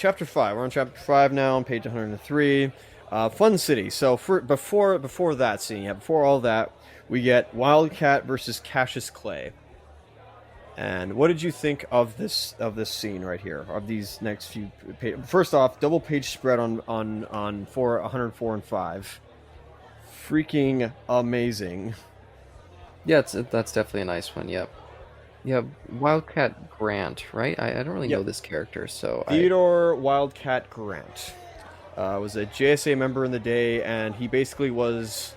chapter 5. We're on chapter 5 now, on page 103. Fun City. So before that scene, before all that, we get Wildcat versus Cassius Clay. And what did you think of this scene right here? Of these next few pages? First off, double page spread on 104 and 5. Freaking amazing. Yeah, that's definitely a nice one. Yep. Yeah, Wildcat Grant, right? I don't really know Yep. this character, so Theodore Wildcat Grant was a JSA member in the day, and he basically was.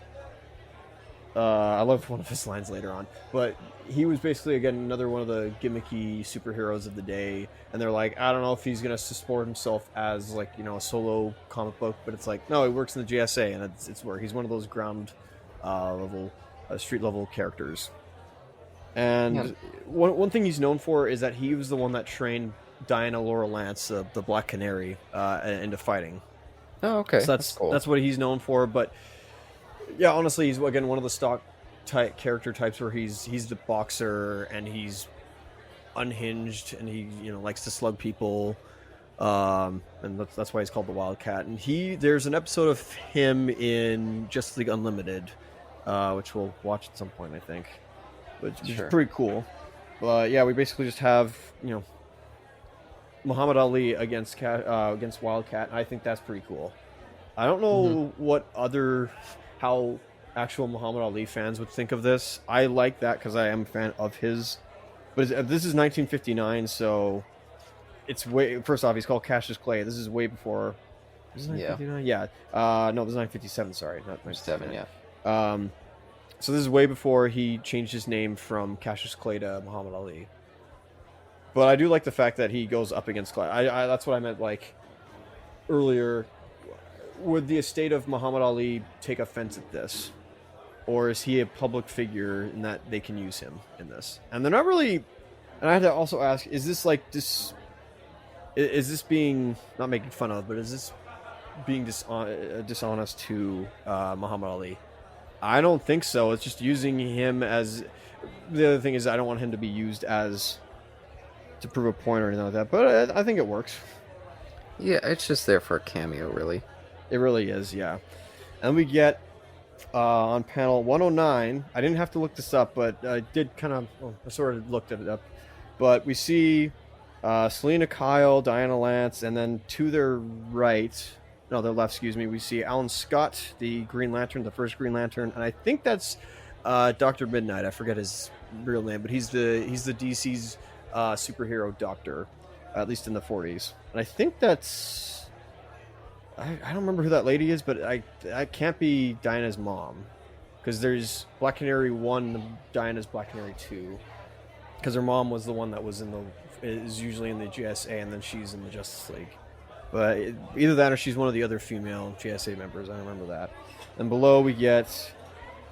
I love one of his lines later on, but he was basically again another one of the gimmicky superheroes of the day, and they're like, I don't know if he's gonna support himself as like a solo comic book, but it's like no, he works in the JSA, and it's where he's one of those ground level, street level characters. And yeah. one thing he's known for is that he was the one that trained Diana Laura Lance, the Black Canary, into fighting. Oh, okay, So that's cool. that's what he's known for, but. Yeah, honestly, he's again one of the stock type character types where he's the boxer and he's unhinged and he likes to slug people, and that's why he's called the Wildcat. And there's an episode of him in Justice League Unlimited, which we'll watch at some point, I think, which is Sure. pretty cool. But yeah, we basically just have Muhammad Ali against Wildcat. And I think that's pretty cool. I don't know how actual Muhammad Ali fans would think of this. I like that because I am a fan of his. But this is 1959, so it's way. First off, he's called Cassius Clay. This is way before. Is it 1959? Yeah. No, this is 1957. Sorry, not 7, 1959. yeah. So this is way before he changed his name from Cassius Clay to Muhammad Ali. But I do like the fact that he goes up against Clay. That's what I meant like earlier. Would the estate of Muhammad Ali take offense at this? Or is he a public figure in that they can use him in this? And they're not really... And I had to also ask, is this like this... Is this being... Not making fun of, but is this being dishonest to Muhammad Ali? I don't think so. It's just using him as... The other thing is I don't want him to be used as... to prove a point or anything like that. But I think it works. Yeah, it's just there for a cameo, really. It really is, yeah. And we get on panel 109. I didn't have to look this up, but I did I sort of looked it up. But we see Selena Kyle, Diana Lance, and then to their their left, excuse me, we see Alan Scott, the Green Lantern, the first Green Lantern, and I think that's Dr. Midnight. I forget his real name, but he's the DC's superhero doctor, at least in the 40s. And I think that's... I don't remember who that lady is, but I can't be Diana's mom, because there's Black Canary 1, Diana's Black Canary 2, because her mom was the one that is usually in the GSA, and then she's in the Justice League. But either that or she's one of the other female GSA members. I remember that. And below we get...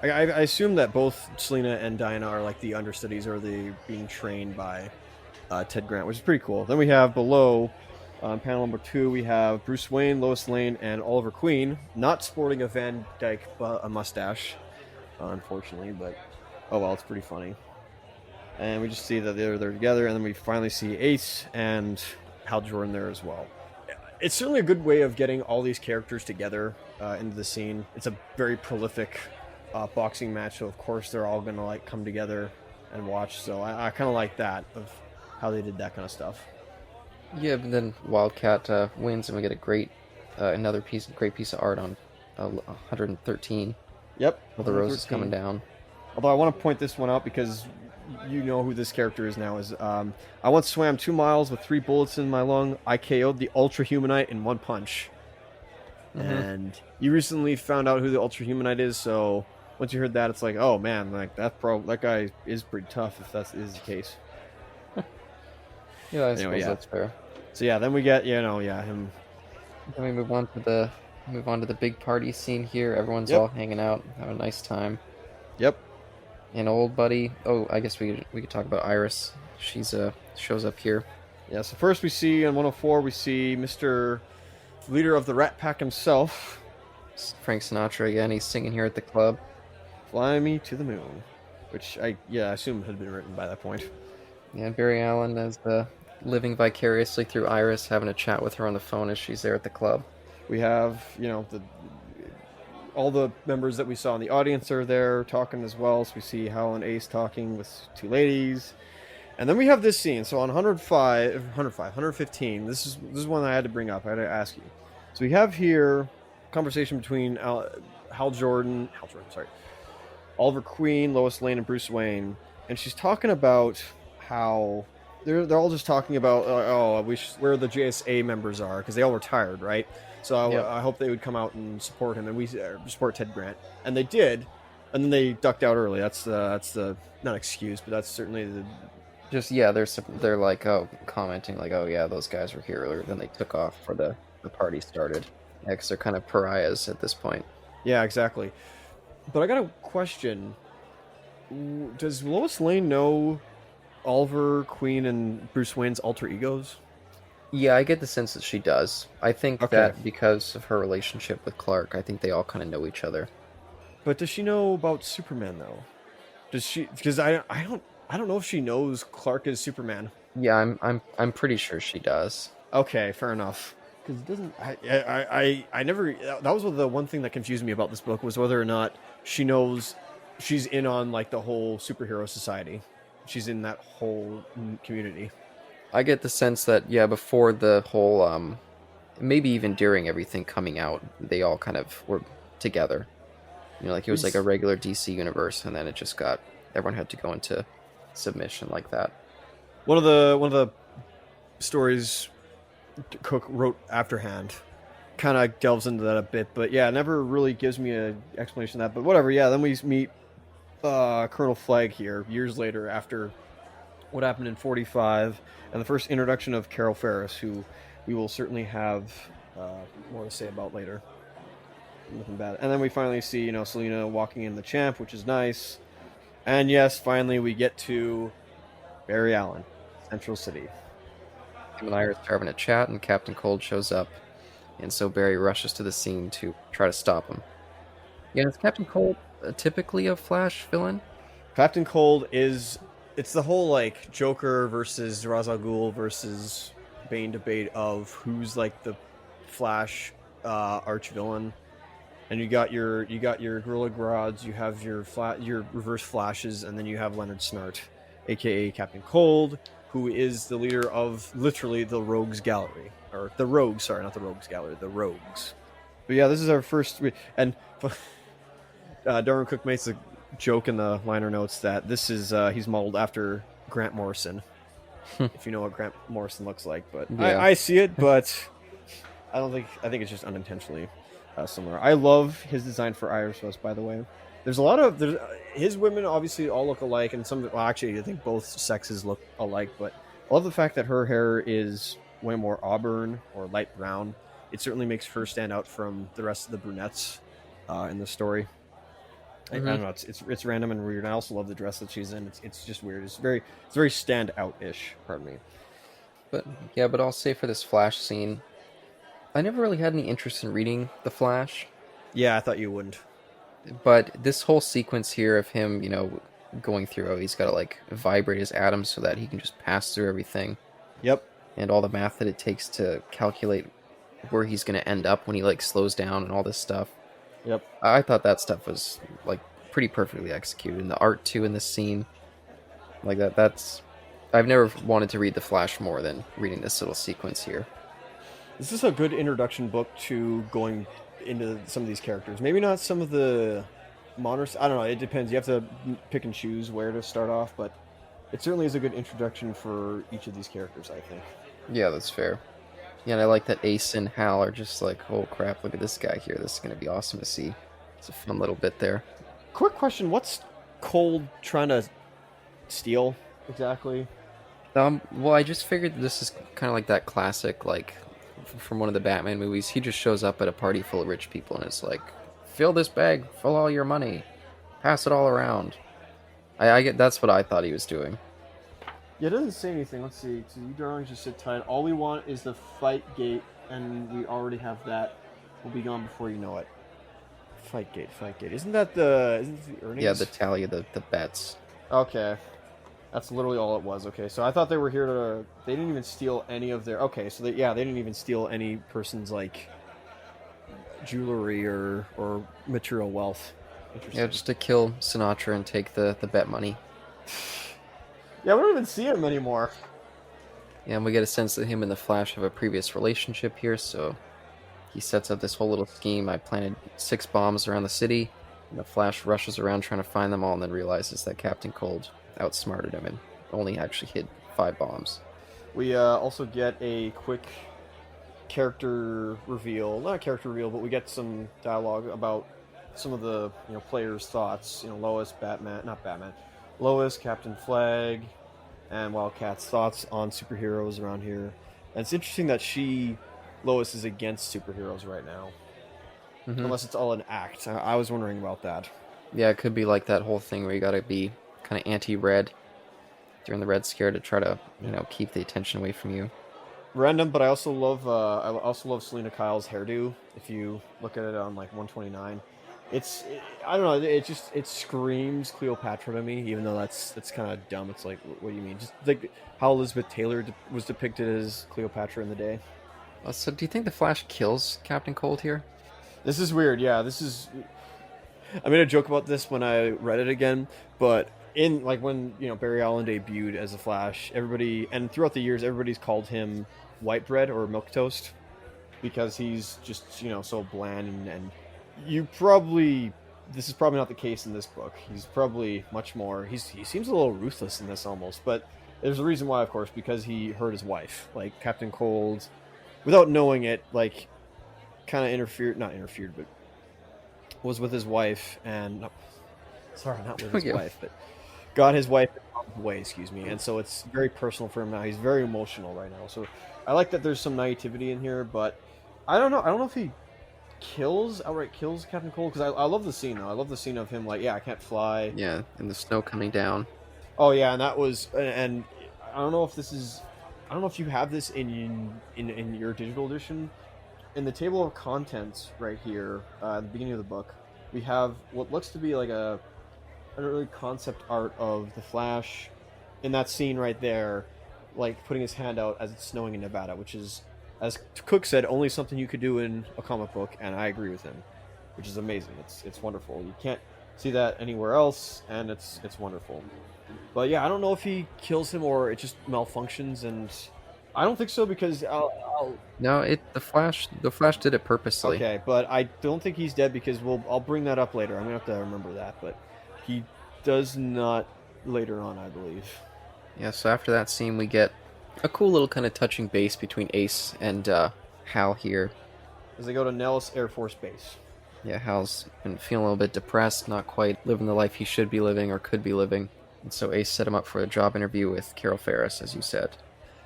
I assume that both Selena and Diana are like the understudies, or the being trained by Ted Grant, which is pretty cool. Then we have below... On panel number 2, we have Bruce Wayne, Lois Lane, and Oliver Queen, not sporting a Van Dyke mustache, unfortunately, but oh well, it's pretty funny. And we just see that they're together, and then we finally see Ace and Hal Jordan there as well. It's certainly a good way of getting all these characters together into the scene. It's a very prolific boxing match, so of course they're all going to like come together and watch. So I kind of like that, of how they did that kind of stuff. Yeah, but then Wildcat wins, and we get a great great piece of art on 113. Yep. All the roses coming down. Although I want to point this one out because you know who this character is now. I once swam 2 miles with 3 bullets in my lung. I KO'd the Ultra Humanite in 1 punch. Mm-hmm. And you recently found out who the Ultra Humanite is, so once you heard that, it's like, oh man, like that guy is pretty tough if that is the case. Yeah, I suppose that's fair. So yeah, then we get him. Then we move on to the big party scene here. Everyone's all hanging out, having a nice time. Yep. And old buddy. Oh, I guess we could talk about Iris. She's shows up here. Yeah. So first we see on 104 we see Mr. Leader of the Rat Pack himself, Frank Sinatra again. He's singing here at the club. "Fly Me to the Moon," which I assume had been written by that point. Yeah, Barry Allen as the living vicariously through Iris, having a chat with her on the phone as she's there at the club. We have, all the members that we saw in the audience are there talking as well. So we see Hal and Ace talking with two ladies. And then we have this scene. So on 115, this is one that I had to bring up. I had to ask you. So we have here a conversation between Hal Jordan, Oliver Queen, Lois Lane, and Bruce Wayne. And she's talking about how they're all just talking about, where the JSA members are, because they all retired, right? So Yep. I hope they would come out and support him, and we support Ted Grant, and they did, and then they ducked out early. That's the not excuse, but that's certainly the Just they're like commenting like, oh yeah, those guys were here earlier. Then they took off for the party started. Yeah, 'cause they're kind of pariahs at this point. yeah, exactly. But I got a question: does Lois Lane know Oliver Queen and Bruce Wayne's alter egos? Yeah, I get the sense that she does. I think Okay. that because of her relationship with Clark, I think they all kind of know each other. But does she know about Superman though? Does she? Because I don't know if she knows Clark is Superman. Yeah, I'm pretty sure she does. Okay, fair enough. Because it doesn't. I never. That was the one thing that confused me about this book was whether or not she knows she's in on like the whole superhero society. She's in that whole community. I get the sense that yeah, before the whole maybe even during everything coming out, they all kind of were together. You know, like it was like a regular DC universe, and then it just got everyone had to go into submission like that. One of the stories Cook wrote afterhand kind of delves into that a bit, but yeah, it never really gives me an explanation of that. But whatever. Yeah, then we meet Colonel Flagg here years later after what happened in 45 and the first introduction of Carol Ferris, who we will certainly have more to say about later. Nothing bad. And then we finally see, Selena walking in the Champ, which is nice. And yes, finally we get to Barry Allen, Central City. Him and Iris are having a chat, and Captain Cold shows up, and so Barry rushes to the scene to try to stop him. Yeah, is Captain Cold typically a Flash villain? Captain Cold it's the whole like Joker versus Ra's al Ghul versus Bane debate of who's like the Flash arch villain. And you got your Gorilla Grodd, you have your Reverse Flashes, and then you have Leonard Snart, aka Captain Cold, who is the leader of literally the Rogues Gallery, or the Rogues. Sorry, not the Rogues Gallery, the Rogues. But yeah, this is our first, and Darwin Cook makes a joke in the liner notes that this is he's modeled after Grant Morrison, if you know what Grant Morrison looks like. But Yeah. I see it, but I think it's just unintentionally similar. I love his design for Iris West, by the way. There's his women obviously all look alike, and actually I think both sexes look alike, but I love the fact that her hair is way more auburn or light brown. It certainly makes her stand out from the rest of the brunettes in the story. I don't know, it's random and weird. I also love the dress that she's in. It's just weird. It's very stand out-ish, pardon me. But I'll say for this Flash scene, I never really had any interest in reading The Flash, Yeah, I thought you wouldn't. but this whole sequence here of him, going through, he's got to like vibrate his atoms so that he can just pass through everything, Yep. and all the math that it takes to calculate where he's going to end up when he like slows down and all this stuff. Yep. I thought that stuff was like pretty perfectly executed, and the art too in this scene, like that's. I've never wanted to read The Flash more than reading this little sequence here. This is a good introduction book to going into some of these characters. Maybe not some of the monsters. I don't know. It depends. You have to pick and choose where to start off, but it certainly is a good introduction for each of these characters, I think. Yeah, that's fair. Yeah, and I like that Ace and Hal are just like, oh crap, look at this guy here. This is going to be awesome to see. It's a fun little bit there. Quick question. What's Cold trying to steal exactly? Well, I just figured that this is kind of like that classic, like, from one of the Batman movies. He just shows up at a party full of rich people and it's like, fill this bag, fill all your money, pass it all around. I get that's what I thought he was doing. Yeah, it doesn't say anything. Let's see. So you darlings just sit tight. All we want is the fight gate, and we already have that. We'll be gone before you know it. Fight gate. Isn't that the earnings? Yeah, the tally of the bets. Okay. That's literally all it was. Okay, so I thought they were here to. They didn't even steal any of their. Okay, so they didn't even steal any person's like jewelry or material wealth. Interesting. Yeah, just to kill Sinatra and take the bet money. Yeah, we don't even see him anymore. Yeah, and we get a sense that him and the Flash have a previous relationship here, so he sets up this whole little scheme. I planted 6 bombs around the city, and the Flash rushes around trying to find them all and then realizes that Captain Cold outsmarted him and only actually hid 5 bombs. We also get a quick character reveal. Not a character reveal, but we get some dialogue about some of the players' thoughts. Lois, Lois, Captain Flag, and Wildcat's thoughts on superheroes around here. And it's interesting that Lois, is against superheroes right now. Mm-hmm. Unless it's all an act. I was wondering about that. Yeah, it could be like that whole thing where you gotta be kind of anti-Red during the Red Scare to try to, keep the attention away from you. Random, but I also love Selena Kyle's hairdo. If you look at it on like 129, I don't know. It screams Cleopatra to me, even though that's kind of dumb. It's like, what do you mean? Just like how Elizabeth Taylor was depicted as Cleopatra in the day. So, do you think the Flash kills Captain Cold here? This is weird. Yeah, I made a joke about this when I read it again, but in like when Barry Allen debuted as the Flash, everybody and throughout the years everybody's called him white bread or milk toast because he's just so bland and this is probably not the case in this book. He's probably much more. He seems a little ruthless in this almost, but there's a reason why, of course, because he hurt his wife. Like Captain Cold, without knowing it, like kind of not interfered, but was with his wife and not with his wife, but got his wife away, and so it's very personal for him now. He's very emotional right now. So I like that there's some naivety in here, but I don't know if he outright kills Captain Cold, because I love the scene though. I love the scene of him like, I can't fly. Yeah, and the snow coming down. Oh yeah, and that was, and I don't know if you have this in your digital edition. In the table of contents right here, at the beginning of the book, we have what looks to be like an early concept art of the Flash in that scene right there, like putting his hand out as it's snowing in Nevada, which is, as Cook said, only something you could do in a comic book, and I agree with him, which is amazing. It's wonderful. You can't see that anywhere else, and it's wonderful. But yeah, I don't know if he kills him or it just malfunctions, and I don't think so, because No, the Flash did it purposely. Okay, but I don't think he's dead, because I'll bring that up later. I'm gonna have to remember that, but he does not later on, I believe. Yeah, so after that scene, we get a cool little kind of touching base between Ace and Hal here. As they go to Nellis Air Force Base. Yeah, Hal's been feeling a little bit depressed, not quite living the life he should be living or could be living. And so Ace set him up for a job interview with Carol Ferris, as you said.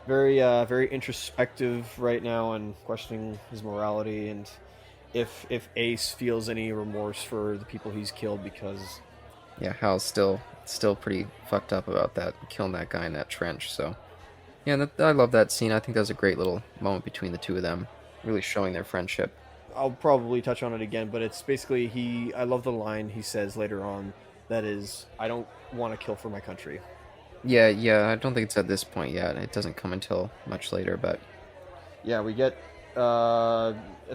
Very introspective right now and questioning his morality, and if Ace feels any remorse for the people he's killed, because yeah, Hal's still pretty fucked up about that, killing that guy in that trench. So yeah, I love that scene. I think that was a great little moment between the two of them, really showing their friendship. I'll probably touch on it again, but it's basically I love the line he says later on, that is, I don't want to kill for my country. Yeah, I don't think it's at this point yet. It doesn't come until much later, but yeah, we get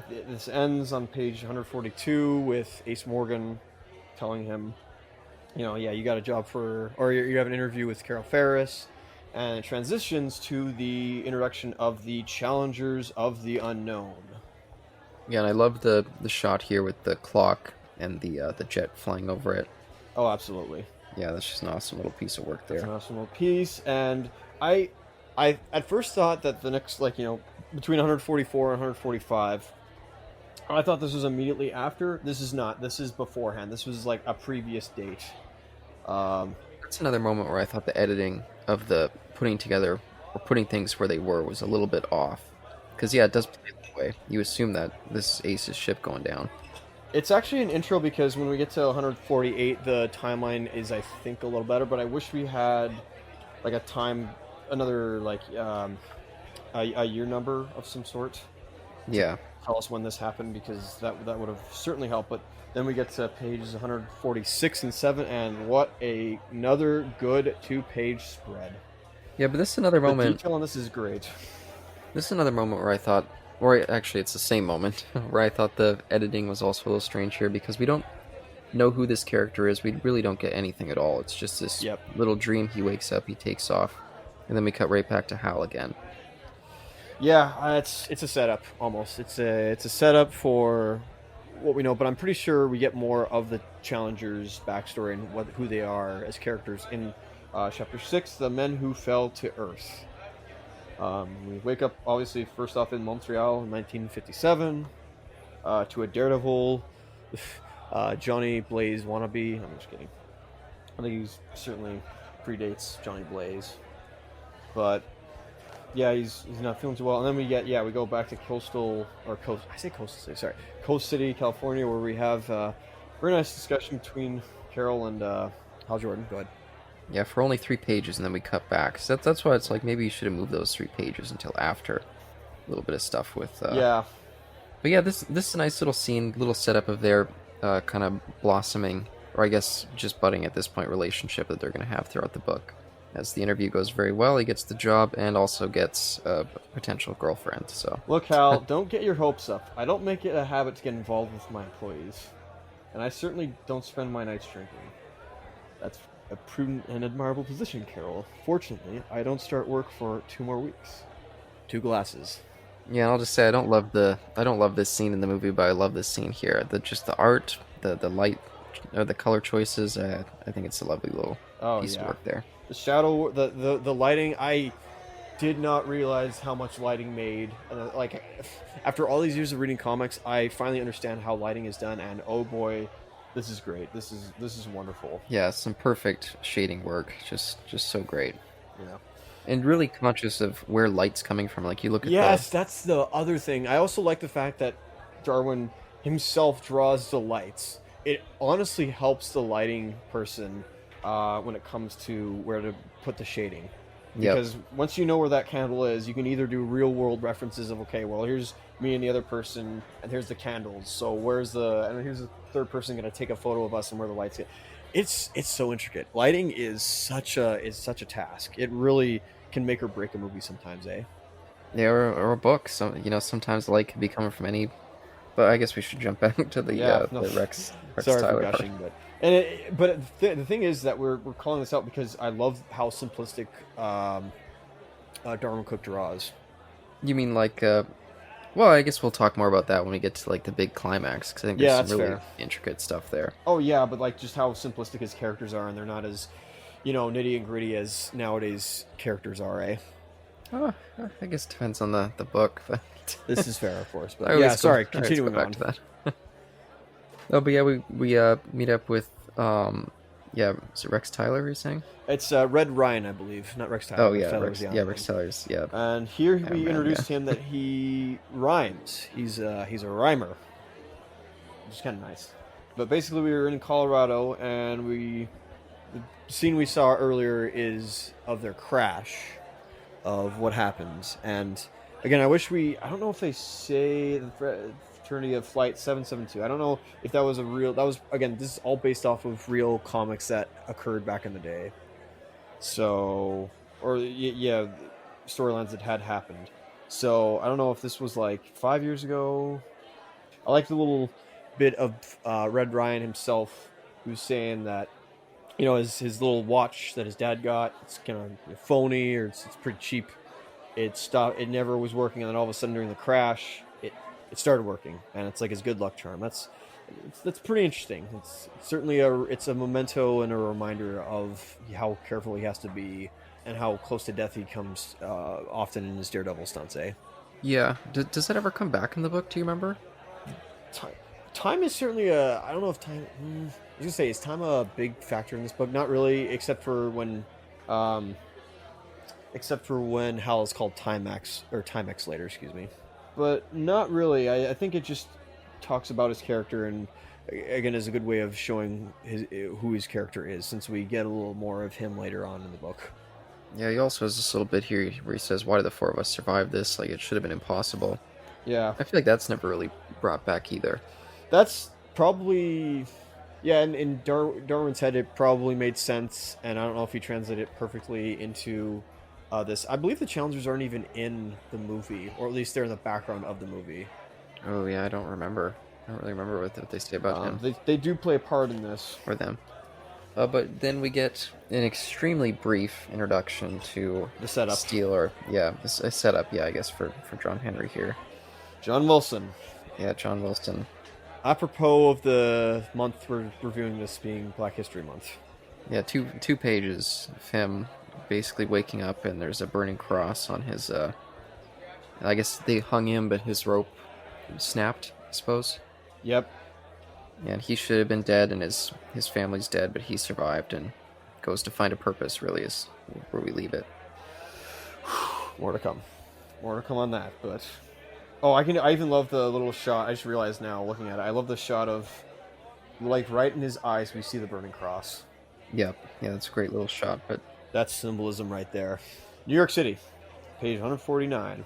this ends on page 142 with Ace Morgan telling him, you got a job or you have an interview with Carol Ferris, and it transitions to the introduction of the Challengers of the Unknown. Yeah, and I love the shot here with the clock and the jet flying over it. Oh, absolutely. Yeah, that's just an awesome little piece of work there. It's an awesome little piece, and I at first thought that the next, between 144 and 145, I thought this was immediately after. This is not. This is beforehand. This was like a previous date. That's another moment where I thought the editing of the putting together or putting things where they were was a little bit off. Because, yeah, it does play that way. You assume that this is Ace's ship going down. It's actually an intro, because when we get to 148, the timeline is, I think, a little better, but I wish we had a year number of some sort. Yeah. tell us when this happened, because that would have certainly helped. But then we get to pages 146 and 7, and what another good 2-page spread. Yeah, but this is another The moment. detail on this is great. This is another moment where I thought, or actually, it's the same moment where I thought the editing was also a little strange here because we don't know who this character is. We really don't get anything at all. It's just this Yep. little dream. He wakes up, he takes off, and then we cut right back to Hal again. Yeah, it's a setup almost. It's a setup for what we know, but I'm pretty sure we get more of the Challengers' backstory and who they are as characters in chapter 6, The Men Who Fell to Earth. We wake up, obviously, first off in Montreal in 1957 to a daredevil, Johnny Blaze wannabe. I'm just kidding. I think he's certainly predates Johnny Blaze, but yeah, he's not feeling too well. And then we go back to Coastal City, California, where we have a very nice discussion between Carol and Hal Jordan. Go ahead. Yeah, for only 3 pages, and then we cut back. So that's why it's like maybe you should have moved those 3 pages until after a little bit of stuff with. Yeah. But yeah, this is a nice little scene, little setup of their kind of blossoming, or I guess just budding at this point, relationship that they're going to have throughout the book. As the interview goes very well, he gets the job and also gets a potential girlfriend. So Look, Hal, don't get your hopes up. I don't make it a habit to get involved with my employees, and I certainly don't spend my nights drinking. That's a prudent and admirable position, Carol. Fortunately, I don't start work for 2 more weeks. 2 glasses. yeah, I'll just say I don't love this scene in the movie, but I love this scene here. The art, the light, or the color choices. I think it's a lovely little piece of work there. The shadow, the lighting, I did not realize how much lighting made. Like, after all these years of reading comics, I finally understand how lighting is done, and oh boy, this is great. This is wonderful. Yeah, some perfect shading work. Just so great. Yeah. And really conscious of where light's coming from. Like you look at Yes, that's the other thing. I also like the fact that Darwin himself draws the lights. It honestly helps the lighting person when it comes to where to put the shading. Because once you know where that candle is, you can either do real world references of, okay, well, here's me and the other person, and here's the candles. So here's the third person going to take a photo of us and where the lights get. It's so intricate. Lighting is such a task. It really can make or break a movie sometimes, eh? Yeah, or a book. Sometimes the light could be coming from any. But I guess we should jump back to the Rex Sorry Tyler for part. gushing, but the thing is that we're calling this out because I love how simplistic Darwin Cook draws. You mean like? Well, I guess we'll talk more about that when we get to like the big climax, because I think there's some really intricate stuff there. Oh yeah, but like just how simplistic his characters are, and they're not as, nitty and gritty as nowadays characters are, eh? Oh, I guess it depends on the book, but this is fair, of course. But yeah, sorry. Continuing on. To that. Oh, but yeah, we meet up with is it Rex Tyler? You're saying? It's Red Ryan, I believe, not Rex Tyler. Oh yeah, Rex Tyler's. Yeah. And here we introduced him that he rhymes. He's a rhymer, which is kind of nice. But basically, we were in Colorado, and the scene we saw earlier is of their crash, of what happens. And again, I don't know if they say the fraternity of Flight 772. I don't know if that was again, this is all based off of real comics that occurred back in the day. So, or yeah, storylines that had happened. So I don't know if this was like 5 years ago. I like the little bit of Red Ryan himself, who's saying that, his little watch that his dad got, it's kind of phony, or it's pretty cheap. It stopped. It never was working, and then all of a sudden during the crash, it started working, and it's like his good luck charm. That's pretty interesting. It's certainly a memento and a reminder of how careful he has to be, and how close to death he comes often in his daredevil stunts. Eh? Yeah. Does that ever come back in the book? Do you remember? Time is certainly I don't know if time. I was gonna say, is time a big factor in this book? Not really, except for when Hal is called Timex later. Excuse me. But not really. I think it just talks about his character, and again is a good way of showing who his character is, since we get a little more of him later on in the book. Yeah, he also has this little bit here where he says, "Why did the 4 of us survive this? Like, it should have been impossible." Yeah, I feel like that's never really brought back either. that's probably yeah. In Darwin's head, it probably made sense, and I don't know if he translated it perfectly into this. I believe the Challengers aren't even in the movie, or at least they're in the background of the movie. Oh yeah, I don't remember. I don't really remember what they say about him They do play a part in this. or them. But then we get an extremely brief introduction to The setup. Steel, or yeah, a setup. Yeah, I guess for John Henry here. John Wilson. Yeah, John Wilson. Apropos of the month we're reviewing this being Black History Month. Yeah, two pages of him basically waking up, and there's a burning cross on his. I guess they hung him, but his rope snapped, I suppose. Yep. And he should have been dead, and his family's dead, but he survived and goes to find a purpose. Really, is where we leave it. More to come. More to come on that, but I even love the little shot. I just realized now looking at it. I love the shot of like right in his eyes we see the burning cross. Yep, yeah, that's a great little shot. But That's symbolism right there. New York City, page 149.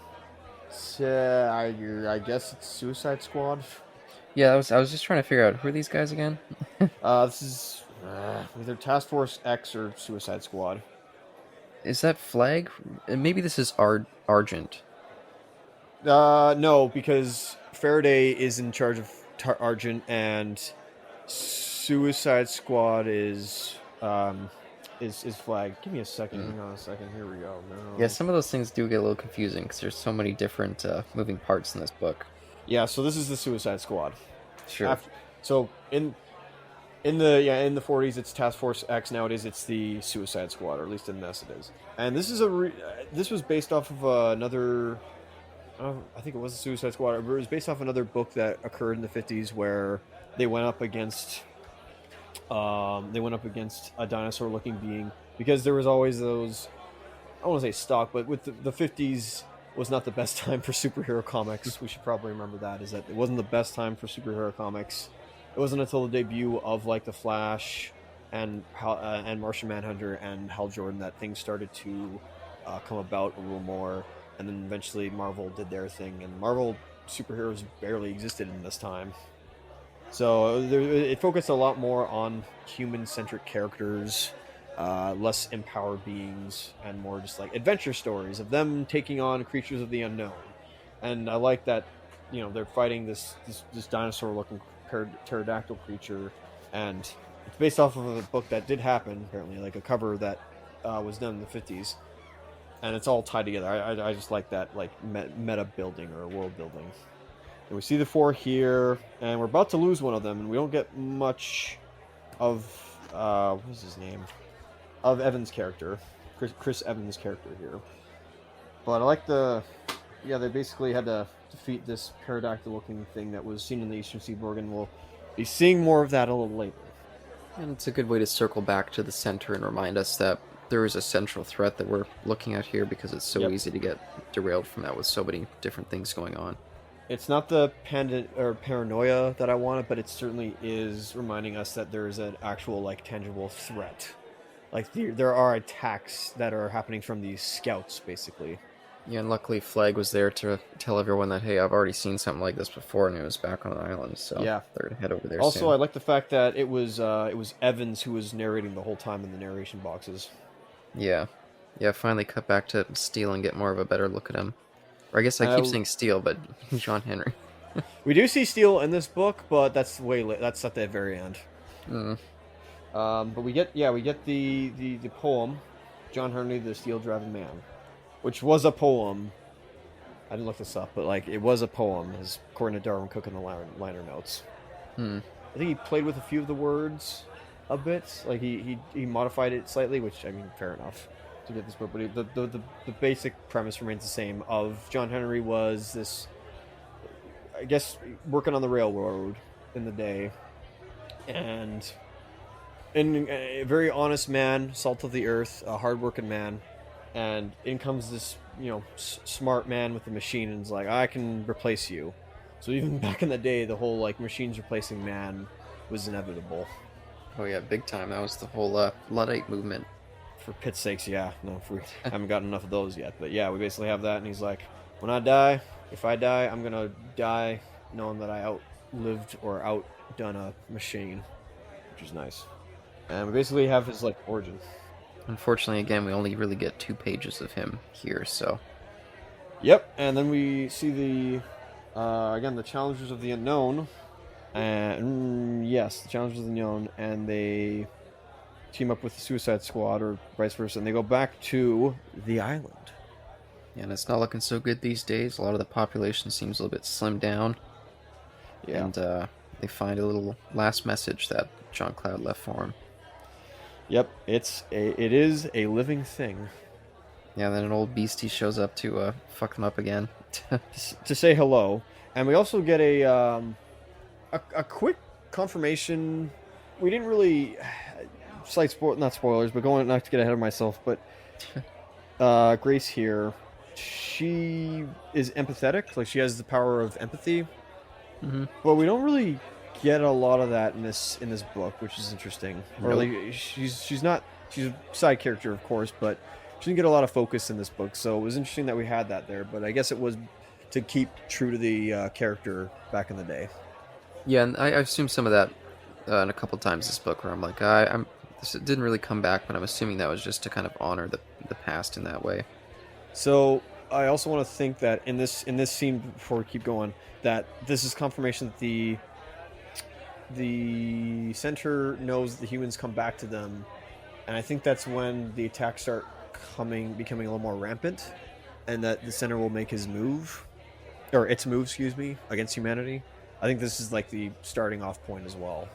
I guess it's Suicide Squad. yeah, I was just trying to figure out who are these guys again. This is either Task Force X or Suicide Squad. Is that Flag? Maybe this is Argent. No, because Faraday is in charge of Argent, and Suicide Squad is Flag. Give me a second. Hang on a second. Here we go. No. Yeah, some of those things do get a little confusing because there's so many different moving parts in this book. Yeah. So this is the Suicide Squad. Sure. So in the 40s it's Task Force X. Nowadays it's the Suicide Squad, or at least in this it is. And this is this was based off of another. I think it was the Suicide Squad. It was based off another book that occurred in the 50s where they went up against a dinosaur-looking being, because there was always those. I don't want to say stock, but with the 50s was not the best time for superhero comics. We should probably remember that. Is that it wasn't the best time for superhero comics. It wasn't until the debut of like the Flash and Martian Manhunter and Hal Jordan that things started to come about a little more. And then eventually Marvel did their thing, and Marvel superheroes barely existed in this time. So it focused a lot more on human-centric characters, less empowered beings, and more just like adventure stories of them taking on creatures of the unknown. And I like that, they're fighting this dinosaur-looking pterodactyl creature, and it's based off of a book that did happen, apparently, like a cover that was done in the 50s. And it's all tied together. I just like that, like meta building or world building. And we see the four here, and we're about to lose one of them, and we don't get much of what's his name, of Evans' character, Chris Evans' character here. But I like they basically had to defeat this pterodactyl-looking thing that was seen in the Eastern Seaboard, and we'll be seeing more of that a little later. And it's a good way to circle back to the center and remind us that there is a central threat that we're looking at here, because it's so easy to get derailed from that with so many different things going on. It's not the paranoia that I wanted, but it certainly is reminding us that there is an actual, like, tangible threat. Like, there are attacks that are happening from these scouts, basically. Yeah, and luckily Flag was there to tell everyone that, hey, I've already seen something like this before, and it was back on the island, so yeah, they're gonna head over there also, soon. I like the fact that it was Evans who was narrating the whole time in the narration boxes. Yeah, finally cut back to Steel and get more of a better look at him. Or I guess I keep saying Steel, but John Henry. We do see Steel in this book, but that's that's at the very end. But we get the poem, John Henry, the Steel Driving Man, which was a poem. I didn't look this up, but like it was a poem, as according to Darwin Cook in the liner notes. I think he played with a few of the words a bit, like he modified it slightly, which I mean, fair enough to get this book. But the basic premise remains the same. Of John Henry was this, I guess, working on the railroad in the day, and a very honest man, salt of the earth, a hardworking man, and in comes this smart man with a machine, and is like, I can replace you. So even back in the day, the whole like machines replacing man was inevitable. Oh yeah, big time. That was the whole Luddite movement. For Pitt's sakes, yeah. No, we haven't gotten enough of those yet. But yeah, we basically have that, and he's like, when I die, If I die, I'm gonna die knowing that I outlived or outdone a machine, which is nice. And we basically have his like origin. Unfortunately, again, we only really get 2 pages of him here, so Yep, and then we see again the Challengers of the Unknown, and yes, the Challengers of the Unknown, and they team up with the Suicide Squad or vice versa, and they go back to the island. yeah, and it's not looking so good these days. A lot of the population seems a little bit slimmed down, Yeah. and they find a little last message that John Cloud left for him. Yep, it is a living thing. Yeah, and then an old beastie shows up to fuck them up again. To say hello, and we also get a quick confirmation. We didn't really not spoilers, but going not to get ahead of myself, but Grace here, she is empathetic, like she has the power of empathy, Mm-hmm. but we don't really get a lot of that in this book, which is interesting. Or Nope. like she's a side character, of course, but she didn't get a lot of focus in this book, so it was interesting that we had that there. But I guess it was to keep true to the character back in the day. Yeah, and I've assumed some of that in a couple times this book, where I'm like, this didn't really come back, but I'm assuming that was just to kind of honor the past in that way. So I also want to think that in this scene, before we keep going, that this is confirmation that the center knows the humans come back to them, and I think that's when the attacks start becoming a little more rampant, and that the center will make its move, excuse me, against humanity. I think this is like the starting off point as well.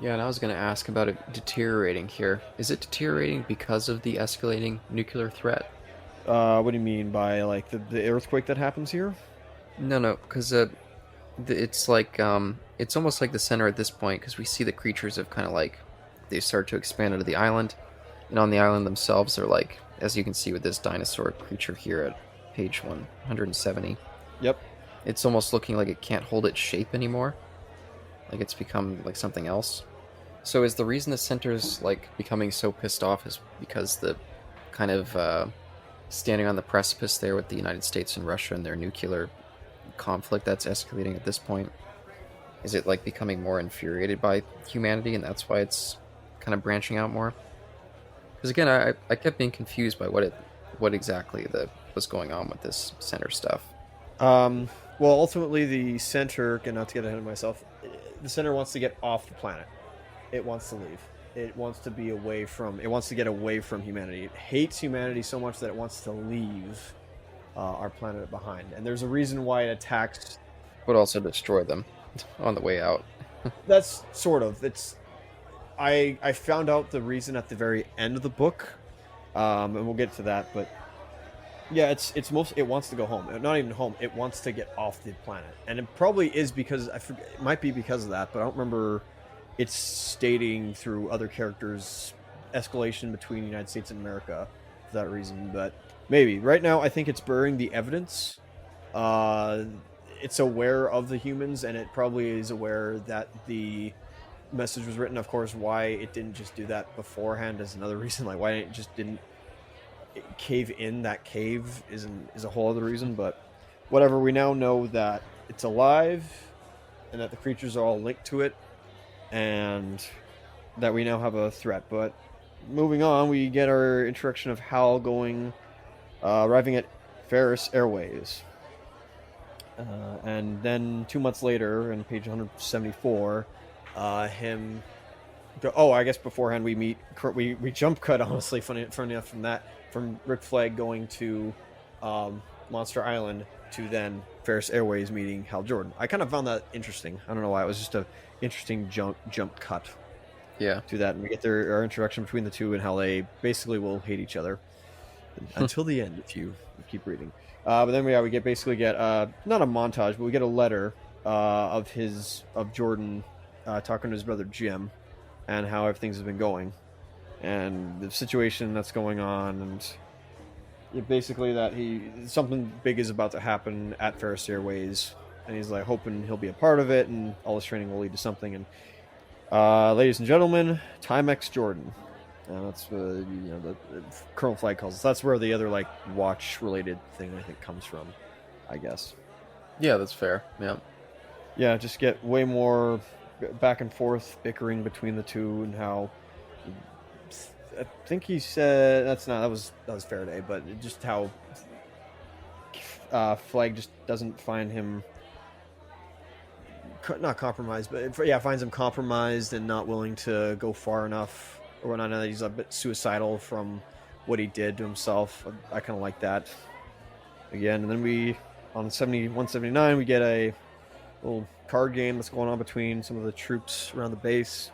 Yeah, and I was going to ask about it deteriorating here. Is it deteriorating because of the escalating nuclear threat? What do you mean by like the earthquake that happens here? No, because it's like it's almost like the center at this point, because we see the creatures have kind of like they start to expand into the island, and on the island themselves, they're like, as you can see with this dinosaur creature here at page 170. Yep. It's almost looking like it can't hold its shape anymore. Like it's become like something else. So is the reason the center's like becoming so pissed off is because the kind of standing on the precipice there with the United States and Russia and their nuclear conflict that's escalating at this point? Is it like becoming more infuriated by humanity, and that's why it's kind of branching out more? Because again, I kept being confused by what exactly was going on with this center stuff. Well, ultimately, the center, and not to get ahead of myself, the center wants to get off the planet. It wants to leave. It wants to be away from. It wants to get away from humanity. It hates humanity so much that it wants to leave our planet behind. And there's a reason why it attacks. But also destroy them on the way out. That's sort of. It's. I found out the reason at the very end of the book, and we'll get to that, but. Yeah, it wants to go home. Not even home. It wants to get off the planet, and it probably is because it might be because of that, but I don't remember. It's stating through other characters escalation between the United States and America for that reason, but maybe right now I think it's burying the evidence. It's aware of the humans, and it probably is aware that the message was written. Of course, why it didn't just do that beforehand is another reason. Like why it just didn't cave in that cave is a whole other reason, but whatever. We now know that it's alive and that the creatures are all linked to it and that we now have a threat. But moving on, we get our introduction of Hal arriving at Ferris Airways, and then 2 months later in page 174 I guess beforehand we jump cut, honestly, funny enough, from Rick Flag going to Monster Island to then Ferris Airways meeting Hal Jordan. I kind of found that interesting. I don't know why. It was just a interesting jump cut Yeah. to that, and we get our introduction between the two and how they basically will hate each other until the end if you keep reading. But then we get not a montage, but we get a letter of Jordan talking to his brother Jim and how everything's been going and the situation that's going on, and basically that something big is about to happen at Ferris Airways, and he's like hoping he'll be a part of it, and all this training will lead to something. And ladies and gentlemen, Timex Jordan, and that's the Colonel Flag calls us. That's where the other like watch related thing I think comes from. I guess. Yeah, that's fair. Yeah. Yeah, just get way more back and forth bickering between the two, and how I think he said that was Faraday, but just how Flag just doesn't find him not compromised, but yeah, finds him compromised and not willing to go far enough, or whatnot. That he's a bit suicidal from what he did to himself. I kind of like that again. And then we on 179 we get a little card game that's going on between some of the troops around the base,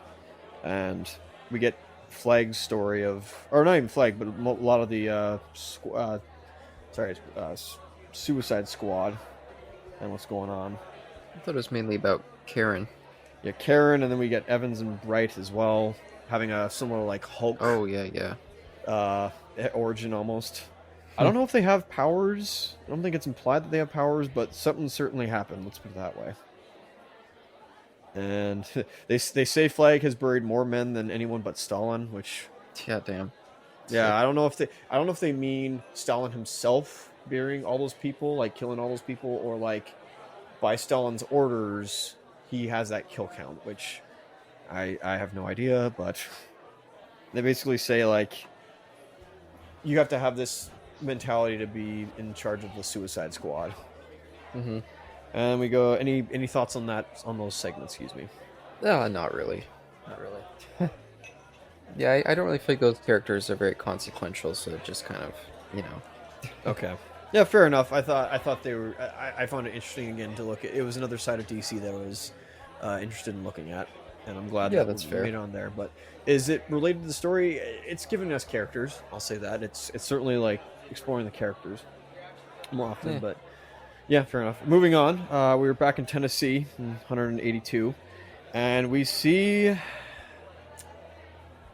and we get Flag's story of, or not even Flag, but a lot of the Suicide Squad and what's going on. I thought it was mainly about Karen. Yeah, Karen, and then we get Evans and Bright as well, having a similar like Hulk. Oh yeah. Origin almost. I don't know if they have powers. I don't think it's implied that they have powers, but something certainly happened. Let's put it that way. And they say Flag has buried more men than anyone but Stalin, which Yeah, damn. yeah, I don't know if they mean Stalin himself burying all those people, like killing all those people, or like by Stalin's orders he has that kill count, which I have no idea, but they basically say like you have to have this mentality to be in charge of the Suicide Squad. Mm-hmm. And we go, any thoughts on those segments? Excuse me. Not really. Not really. Yeah, I don't really think those characters are very consequential, so it just kind of, Okay. Yeah, fair enough. I thought they were. I found it interesting again to look at. It was another side of DC that I was interested in looking at, and I'm glad that that's we fair. made it on there. But is it related to the story? It's giving us characters. I'll say that. It's certainly like exploring the characters more often. Yeah. But yeah, fair enough. Moving on. We were back in Tennessee in 182, and we see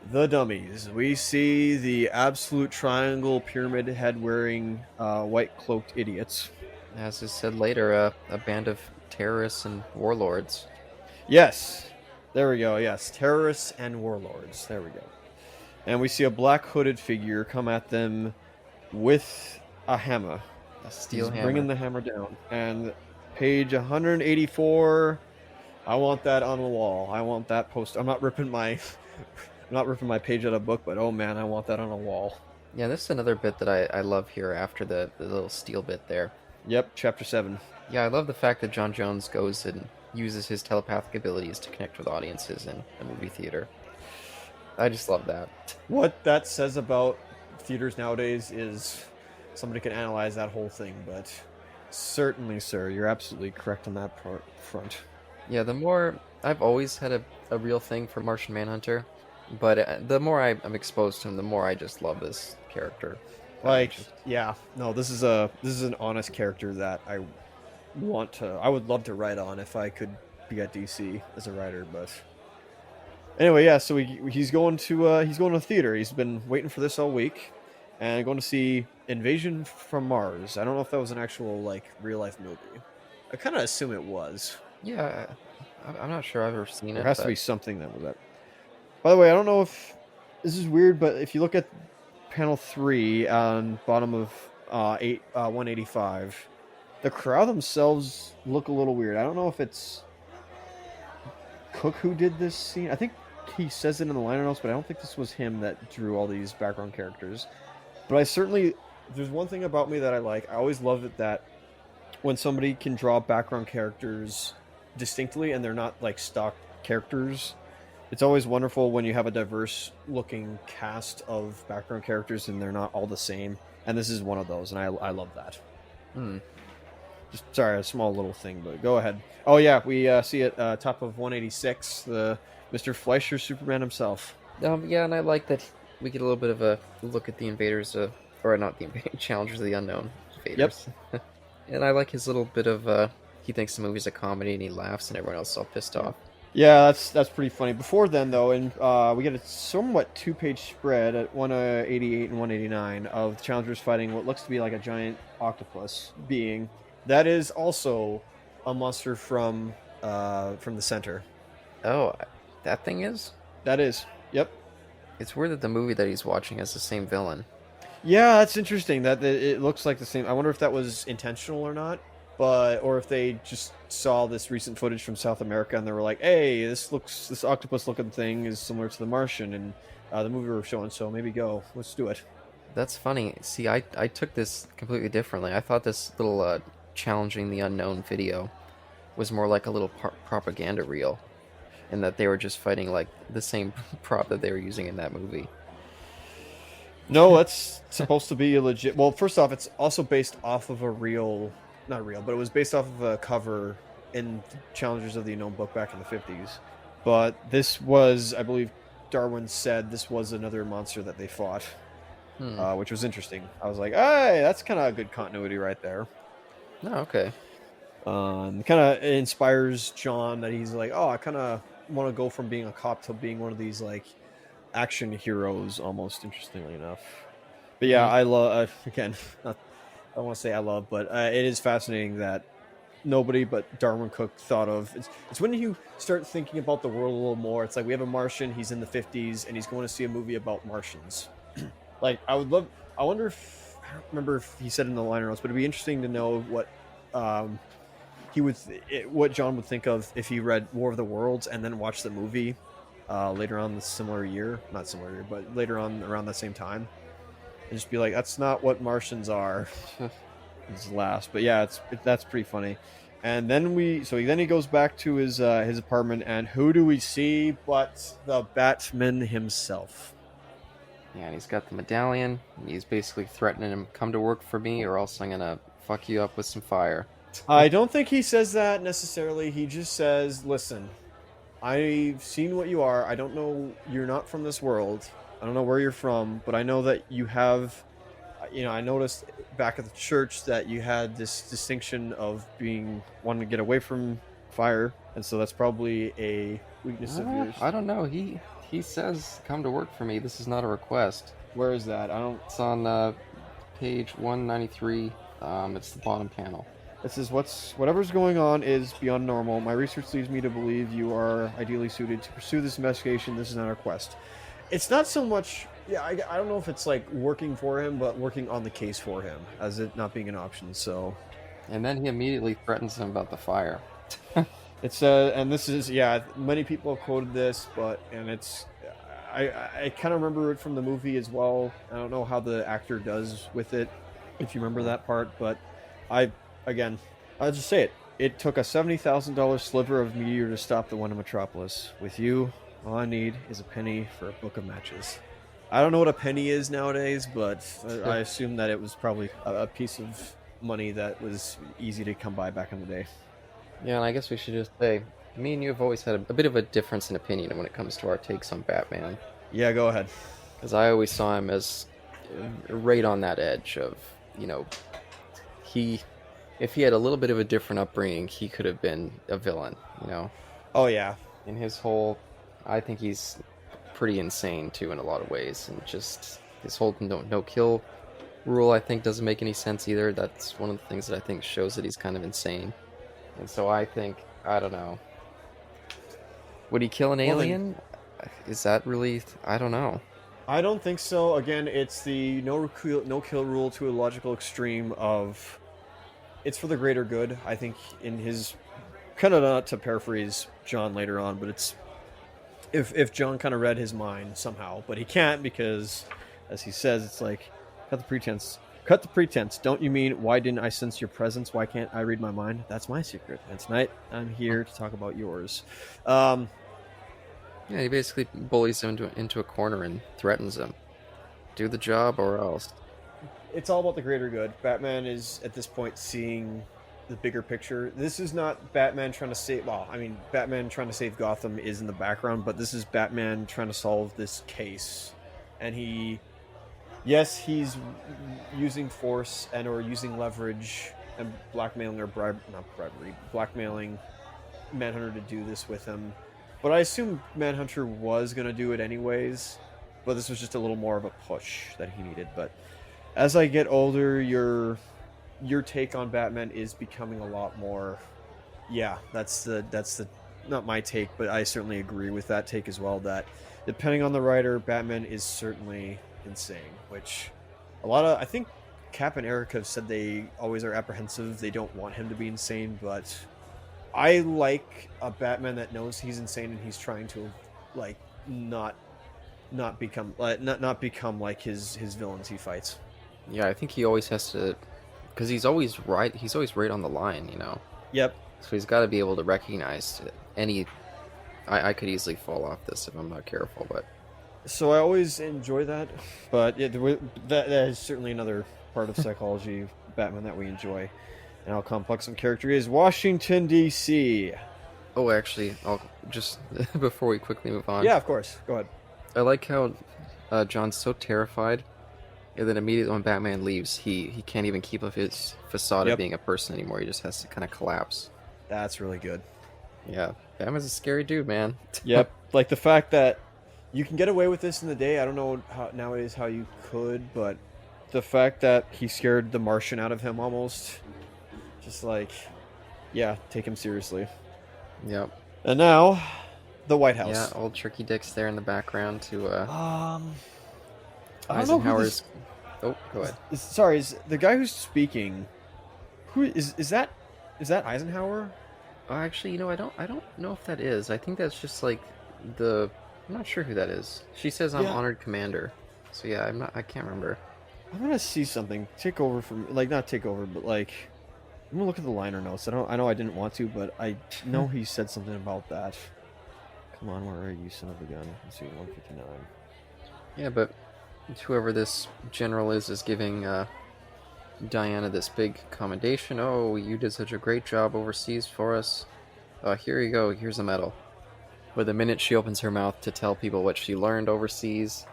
the dummies. We see the absolute triangle pyramid head wearing white cloaked idiots. As is said later, a band of terrorists and warlords. Yes. There we go. Yes. Terrorists and warlords. There we go. And we see a black hooded figure come at them with a hammer. A steel He's hammer. bringing the hammer down. And page 184. I want that on the wall. I want that post. I'm not ripping my page out of a book, but oh man, I want that on a wall. Yeah, this is another bit that I love here after the little steel bit there. Yep, chapter 7. Yeah, I love the fact that John Jones goes and uses his telepathic abilities to connect with audiences in a movie theater. I just love that. What that says about theaters nowadays is somebody can analyze that whole thing, but certainly, sir, you're absolutely correct on that front. Yeah, the more I've always had a real thing for Martian Manhunter, but the more I'm exposed to him, the more I just love this character. Like, yeah, no, this is an honest character that I would love to write on if I could be at DC as a writer, but anyway, yeah, so he's going to a theater. He's been waiting for this all week, and going to see Invasion from Mars. I don't know if that was an actual like real life movie. I kind of assume it was. Yeah, I'm not sure I've ever seen it. There has to be something that was that. By the way, I don't know if this is weird, but if you look at panel 3 on bottom of 185, the crowd themselves look a little weird. I don't know if it's Cook who did this scene. I think he says it in the liner notes, but I don't think this was him that drew all these background characters. But there's one thing about me that I like. I always love it that when somebody can draw background characters distinctly and they're not like stock characters. It's always wonderful when you have a diverse looking cast of background characters and they're not all the same. And this is one of those, and I love that. Just sorry, a small little thing, but go ahead. Oh yeah, we see at top of 186 the Mr. Fleischer Superman himself. Yeah, and I like that we get a little bit of a look at the invaders, or not the invaders, challengers of the unknown invaders. Yep. And I like his little bit of he thinks the movie's a comedy and he laughs and everyone else is all pissed off. Yeah, that's pretty funny. Before then, though, and we get a somewhat two-page spread at 188 and 189 of the challengers fighting what looks to be like a giant octopus being. That is also a monster from the center. Oh, that thing is? That is. Yep. It's weird that the movie that he's watching has the same villain. Yeah, that's interesting. That it looks like the same. I wonder if that was intentional or not, but or if they just saw this recent footage from South America and they were like, "Hey, this octopus-looking thing is similar to the Martian," and the movie we were showing. So maybe let's do it. That's funny. See, I took this completely differently. I thought this little challenging the unknown video was more like a little propaganda reel, and that they were just fighting like the same prop that they were using in that movie. No, that's supposed to be a legit. Well, first off, it's also based off of a real, not real, but it was based off of a cover in Challengers of the Unknown book back in the 50s. But this was, I believe, Darwin said this was another monster that they fought, Hmm. which was interesting. I was like, hey, that's kind of a good continuity right there. No, okay. Kind of inspires John that he's like, oh, I kind of want to go from being a cop to being one of these like action heroes, almost. Interestingly enough, but yeah, Mhm. I love again. Not, I don't want to say I love, but it is fascinating that nobody but Darwin Cook thought of. It's when you start thinking about the world a little more. It's like we have a Martian. He's in the 50s, and he's going to see a movie about Martians. Like I would love. I wonder if I don't remember if he said in the liner notes, but it'd be interesting to know what um, what John would think of if he read War of the Worlds and then watched the movie later on the similar year, not similar year, but later on around that same time, and just be like, that's not what Martians are. His last, but yeah, that's pretty funny. And then he goes back to his apartment, and who do we see but the Batman himself? Yeah, and he's got the medallion. He's basically threatening him, come to work for me, or else I'm gonna fuck you up with some fire. I don't think he says that necessarily. He just says, "Listen, I've seen what you are. I don't know. You're not from this world. I don't know where you're from, but I know that you have. I noticed back at the church that you had this distinction of being wanting to get away from fire, and so that's probably a weakness of yours. I don't know. He says, come to work for me. This is not a request. Where is that? I don't. It's on page 193. It's the bottom panel. It says whatever's going on is beyond normal. My research leads me to believe you are ideally suited to pursue this investigation. This is not our quest. It's not so much. Yeah, I don't know if it's like working for him, but working on the case for him, as it not being an option. So And then he immediately threatens him about the fire. it's and this is many people have quoted this, I kind of remember it from the movie as well. I don't know how the actor does with it, if you remember that part, but I again, I'll just say it. It took a $70,000 sliver of meteor to stop the one in Metropolis. With you, all I need is a penny for a book of matches. I don't know what a penny is nowadays, but I assume that it was probably a piece of money that was easy to come by back in the day. Yeah, and I guess we should just say, me and you have always had a bit of a difference in opinion when it comes to our takes on Batman. Yeah, go ahead. Because I always saw him as right on that edge of, if he had a little bit of a different upbringing, he could have been a villain. Oh yeah. In his whole, I think he's pretty insane too in a lot of ways, and just his whole no kill rule I think doesn't make any sense either. That's one of the things that I think shows that he's kind of insane. And so I think, I don't know, would he kill an alien? Is that really? I don't know. I don't think so. Again, it's the no kill rule to a logical extreme of it's for the greater good. I think in his kind of, not to paraphrase John later on, but it's if John kind of read his mind somehow, but he can't because, as he says, it's like cut the pretense. Cut the pretense. Don't you mean why didn't I sense your presence? Why can't I read my mind? That's my secret. And tonight I'm here to talk about yours. Yeah, he basically bullies him into a corner and threatens him. Do the job or else. It's all about the greater good. Batman is at this point seeing the bigger picture. This is not Batman trying to save. Well, I mean, Batman trying to save Gotham is in the background, but this is Batman trying to solve this case, and yes, he's using force and or using leverage and blackmailing blackmailing Manhunter to do this with him. But I assume Manhunter was going to do it anyways, but this was just a little more of a push that he needed. But as I get older, your take on Batman is becoming a lot more. Yeah, that's the not my take, but I certainly agree with that take as well. That depending on the writer, Batman is certainly insane, which I think Cap and Eric have said they always are apprehensive. They don't want him to be insane, but I like a Batman that knows he's insane and he's trying to like not become not become like his villains he fights. Yeah, I think he always has to, because he's always right. He's always right on the line, you know. Yep. So he's got to be able to recognize any. I could easily fall off this if I'm not careful, but So I always enjoy that, but yeah, that is certainly another part of psychology of Batman that we enjoy, and how complex of character he is. Washington D.C. oh, actually, I'll just before we quickly move on. Yeah, of course. Go ahead. I like how John's so terrified, and then immediately when Batman leaves, he can't even keep up his facade Yep. of being a person anymore. He just has to kind of collapse. That's really good. Yeah, Batman's a scary dude, man. Yep. Like the fact that you can get away with this in the day. I don't know how, nowadays how you could, but the fact that he scared the Martian out of him almost, just like, yeah, take him seriously. Yep. And now, the White Yeah, House. old Tricky Dick's there in the background to I don't know who Eisenhower's. this, Oh, go ahead. sorry, is the guy who's speaking? Who is that? Is that Eisenhower? Actually, you know, I don't know if that is. I think that's just like the. I'm not sure who that is. She says I'm Yeah. honored commander. So yeah, I'm not. I can't remember. I'm gonna see something take over from like not take over, but like I'm gonna look at the liner notes. I know I didn't want to, but I know he said something about that. Come on, where are you, son of a gun? Let's see, 159. Yeah, but whoever this general is giving Diana this big commendation. Oh, you did such a great job overseas for us. Here you go. Here's a medal. But the minute she opens her mouth to tell people what she learned overseas,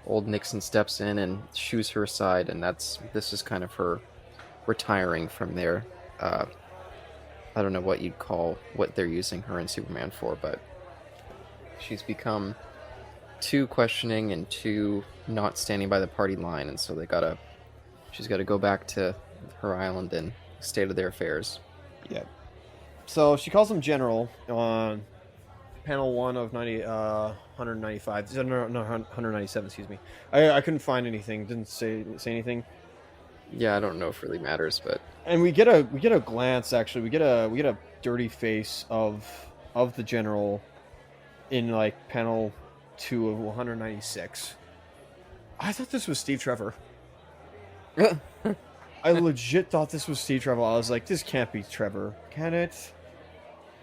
old Nixon steps in and shoos her aside, and this is kind of her retiring from there. I don't know what you'd call what they're using her and Superman for, but she's become too questioning and too not standing by the party line, and so she's got to go back to her island and state of their affairs. Yeah. So she calls him General on panel 1 of 195. No, 197. Excuse me. I couldn't find anything. Didn't say anything. Yeah, I don't know if it really matters, but And we get a glance. Actually, we get a dirty face of the General in like panel 2 of 196. I thought this was Steve Trevor. I legit thought this was Steve Trevor. I was like, this can't be Trevor, can it?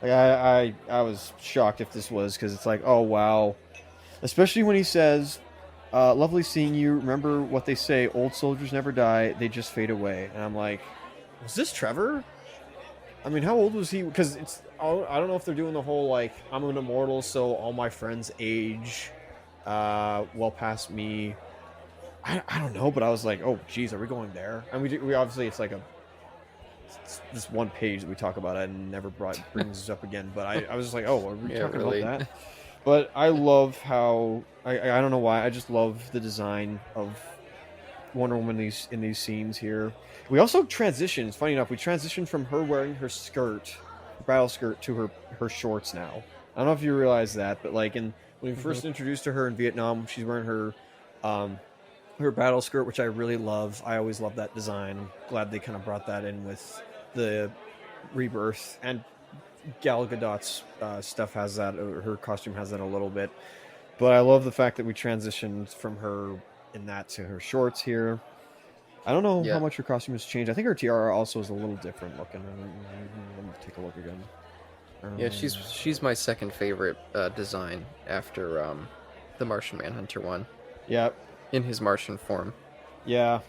Like, I was shocked if this was, because it's like, oh wow. Especially when he says, lovely seeing you. Remember what they say, old soldiers never die, they just fade away. And I'm like, was this Trevor? I mean, how old was he? Because I don't know if they're doing the whole, like, I'm an immortal, so all my friends age well past me. I don't know, but I was like, oh, geez, are we going there? And we obviously, it's like it's this one page that we talk about it and never brings us up again. But I was just like, oh, are we Yeah, talking really. about that? But I love how I don't know why, I just love the design of Wonder Woman in these scenes here. We also transition. It's funny enough, we transition from her wearing her skirt, battle skirt, to her shorts now. I don't know if you realize that, but like when we first introduced to her in Vietnam, she's wearing her battle skirt, which I really love. I always love that design. I'm glad they kind of brought that in with the Rebirth, and Gal Gadot's stuff has that. Her costume has that a little bit, but I love the fact that we transitioned from her in that to her shorts here. I don't know Yeah. how much her costume has changed. I think her tiara also is a little different looking. Let me take a look again. Yeah, she's my second favorite design after the Martian Manhunter one, Yeah, in his Martian form. yeah.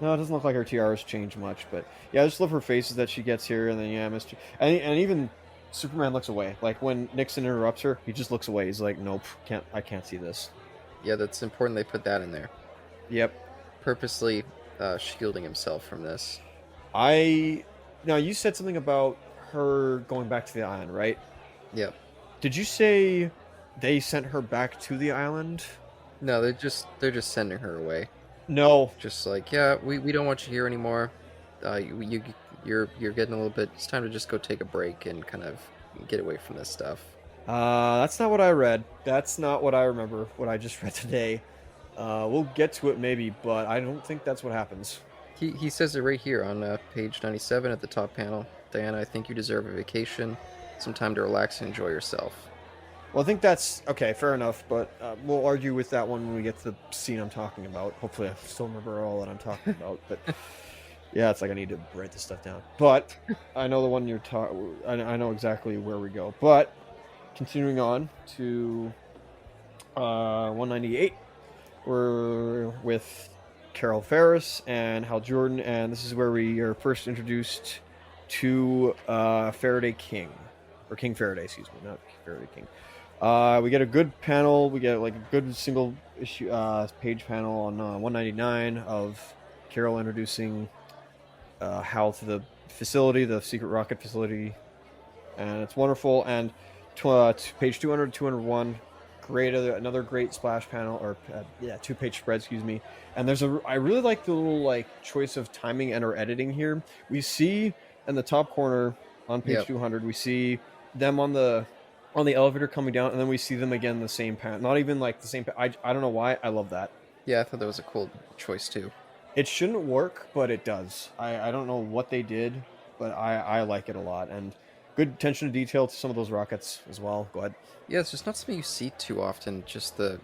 No, it doesn't look like her tiara's changed much, but yeah, I just love her faces that she gets here, and then yeah, Mr. And even Superman looks away. Like when Nixon interrupts her, he just looks away. He's like, nope, I can't see this. Yeah, that's important they put that in there. Yep. Purposely shielding himself from this. Now you said something about her going back to the island, right? Yep. Did you say they sent her back to the island? No, they're just sending her away. No. Just like, yeah, we don't want you here anymore. You're getting a little bit. It's time to just go take a break and kind of get away from this stuff. That's not what I read. That's not what I remember. What I just read today. We'll get to it maybe, but I don't think that's what happens. He says it right here on page 97 at the top panel. Diana, I think you deserve a vacation, some time to relax and enjoy yourself. Well, I think that's okay, fair enough, but we'll argue with that one when we get to the scene I'm talking about. Hopefully, I still remember all that I'm talking about. But yeah, it's like I need to write this stuff down. But I know the one you're talking. I know exactly where we go. But continuing on to 198, we're with Carol Ferris and Hal Jordan, and this is where we are first introduced to Faraday King, or King Faraday, excuse me, not Faraday King. We get a good panel. We get like a good single issue page panel on 199 of Carol introducing Hal to the facility, the secret rocket facility, and it's wonderful. And page 200, 201, great, another great splash panel, or 2-page spread, excuse me. And I really like the little like choice of timing and or editing here. We see in the top corner on page 200, we see them on the elevator coming down, and then we see them again the same panel. Not even like the same. I don't know why. I love that. Yeah, I thought that was a cool choice too. It shouldn't work, but it does. I don't know what they did, but I like it a lot. And good attention to detail to some of those rockets as well. Go ahead. Yeah, it's just not something you see too often. Just that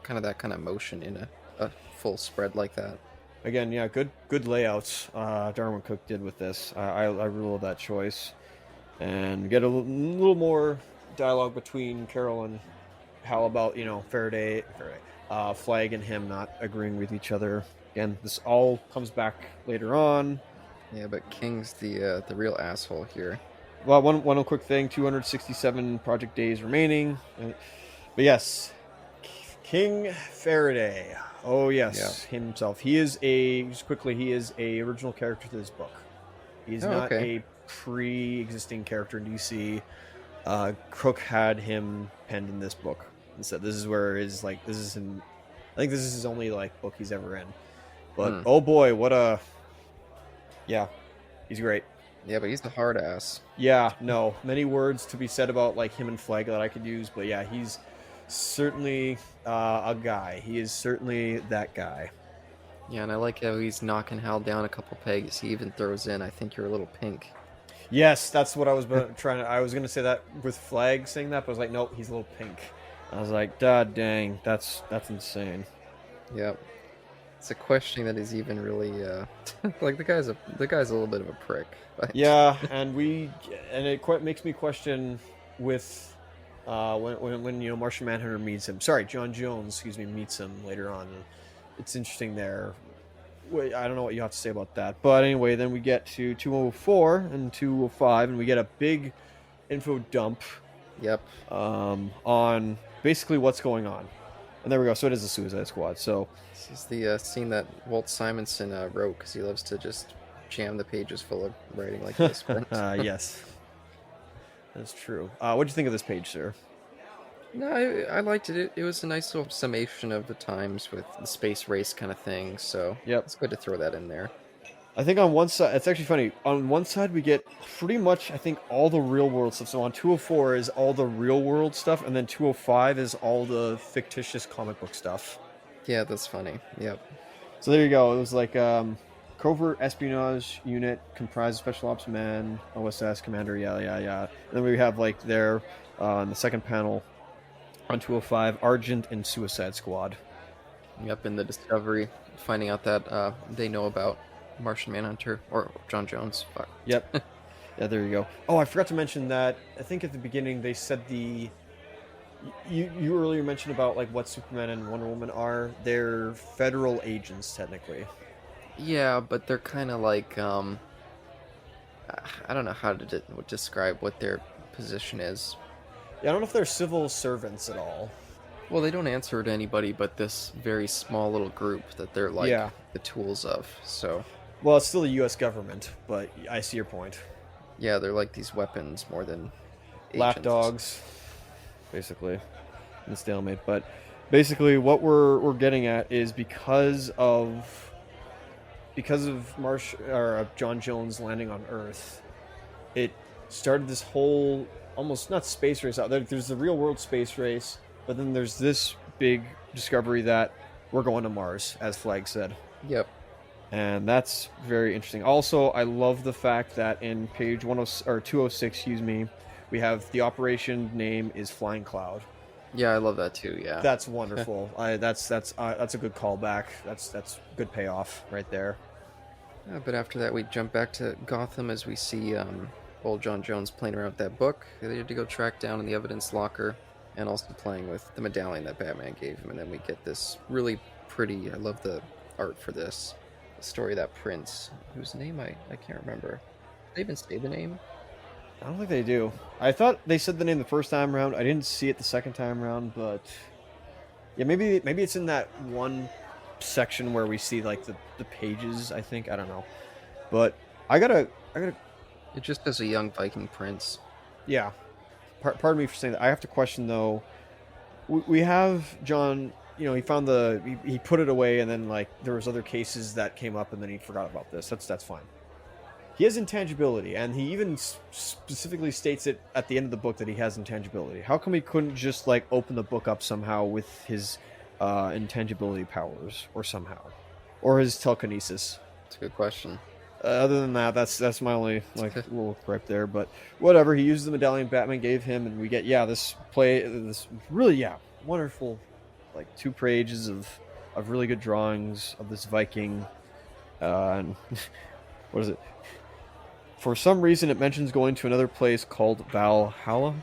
kind of motion in a full spread like that. Again, yeah, good layouts. Darwin Cook did with this. I really love that choice, and get a little more dialogue between Carol and Hal about Faraday, Flag and him not agreeing with each other. Again, this all comes back later on. Yeah, but King's the real asshole here. Well, one quick thing: 267 project days remaining. But yes, King Faraday. Oh yes, himself. He is he is a original character to this book. He's not a pre-existing character in DC. Cook had him penned in this book and said this is where his I think this is his only book he's ever in. But oh boy, he's great. Yeah, but he's the hard ass. Yeah, no, many words to be said about him and Flag that I could use, but yeah, he's certainly a guy. He is certainly that guy. Yeah, and I like how he's knocking Hal down a couple pegs. He even throws in, "I think you're a little pink." Yes, that's what I was I was going to say that with Flag saying that, but I was like, nope, he's a little pink. I was like, God dang, that's insane. Yep. It's a questioning that he's even really the guy's a little bit of a prick. But... Yeah, and it makes me question with when Martian Manhunter meets him. Sorry, John Jones, meets him later on. It's interesting there. I don't know what you have to say about that. But anyway, then we get to 204 and 205, and we get a big info dump. Yep. On basically what's going on. And there we go. So it is the Suicide Squad. So this is the scene that Walt Simonson wrote because he loves to just jam the pages full of writing like this. Yes. That's true. What do you think of this page, sir? No, I liked it. It was a nice little summation of the times with the space race kind of thing. So it's good to throw that in there. I think on one side, it's actually funny. On one side, we get pretty much, I think, all the real world stuff. So on 204 is all the real world stuff, and then 205 is all the fictitious comic book stuff. Yeah, that's funny. Yep. So there you go. It was covert espionage unit comprised of special ops man, OSS commander, And then we have there on the second panel on 205, Argent and Suicide Squad. Yep, in the Discovery, finding out that they know about Martian Manhunter or John Jones. Fuck. Yep. Yeah, there you go. Oh, I forgot to mention that. I think at the beginning they said you earlier mentioned about what Superman and Wonder Woman are. They're federal agents technically. Yeah, but they're kind of I don't know how to describe what their position is. Yeah, I don't know if they're civil servants at all. Well, they don't answer to anybody but this very small little group that they're the tools of. So. Well, it's still the U.S. government, but I see your point. Yeah, they're like these weapons more than lapdogs, basically, in stalemate. But basically, what we're getting at is because of John Jones landing on Earth, it started this whole almost not space race out there. There's the real world space race, but then there's this big discovery that we're going to Mars, as Flag said. Yep. And that's very interesting. Also, I love the fact that in page 106 or 206, excuse me, we have the operation name is Flying Cloud. Yeah, I love that too. Yeah. That's wonderful. That's a good callback. That's good payoff right there. But after that, we jump back to Gotham as we see old John Jones playing around with that book that he had to go track down in the evidence locker, and also playing with the medallion that Batman gave him. And then we get this really pretty, I love the art for this, the story of that prince, whose name I can't remember. Did they even say the name? I don't think they do. I thought they said the name the first time around. I didn't see it the second time around, but yeah, maybe it's in that one section where we see like the pages. I think, I don't know, but I gotta It just says a young Viking prince. yeah. Pardon me for saying that. I have to question though. We have John. You know, he found he put it away, and then like there was other cases that came up, and then he forgot about this. That's fine. He has intangibility, and he even specifically states it at the end of the book that he has intangibility. How come he couldn't just like open the book up somehow with his intangibility powers, or somehow, or his telekinesis? That's a good question. Other than that, that's my only like little gripe there. But whatever, he used the medallion Batman gave him, and we get this really wonderful, like 2 pages of really good drawings of this Viking. And what is it? For some reason, it mentions going to another place called Valhalla.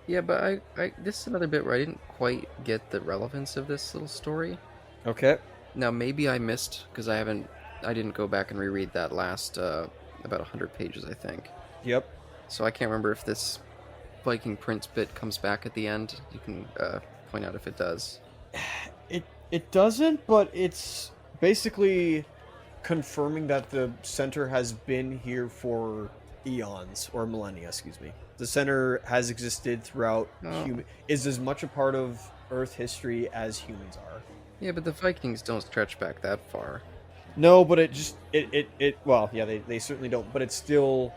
Yeah, but I this is another bit where I didn't quite get the relevance of this little story. Okay. Now maybe I missed because I didn't go back and reread that last about 100 pages, I think. Yep. So I can't remember if this Viking Prince bit comes back at the end. You can point out if it does. It doesn't, but it's basically confirming that the center has been here for eons, or millennia, excuse me. The center has existed throughout is as much a part of Earth history as humans are. Yeah, but the Vikings don't stretch back that far. No, but well, yeah, they certainly don't, but it still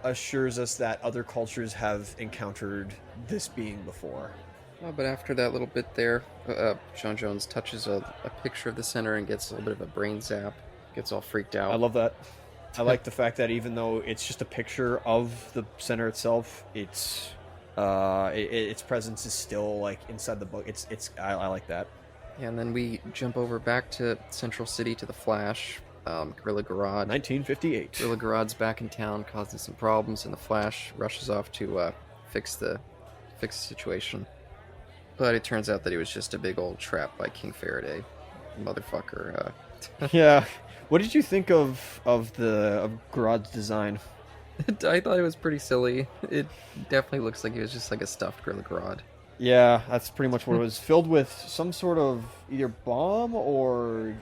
assures us that other cultures have encountered this being before. Oh, but after that little bit there, John Jones touches a picture of the center and gets a little bit of a brain zap. Gets all freaked out. I love that. I like the fact that even though it's just a picture of the center itself, its presence is still like inside the book. I like that. Yeah, and then we jump over back to Central City to the Flash. Gorilla Grodd. 1958. Gorilla Grodd's back in town, causing some problems, and the Flash rushes off to fix the situation. But it turns out that he was just a big old trap by King Faraday, motherfucker. Yeah. What did you think of Grodd's design? I thought it was pretty silly. It definitely looks like it was just like a stuffed Gorilla Grodd. Yeah, that's pretty much what it was. Filled with some sort of either bomb or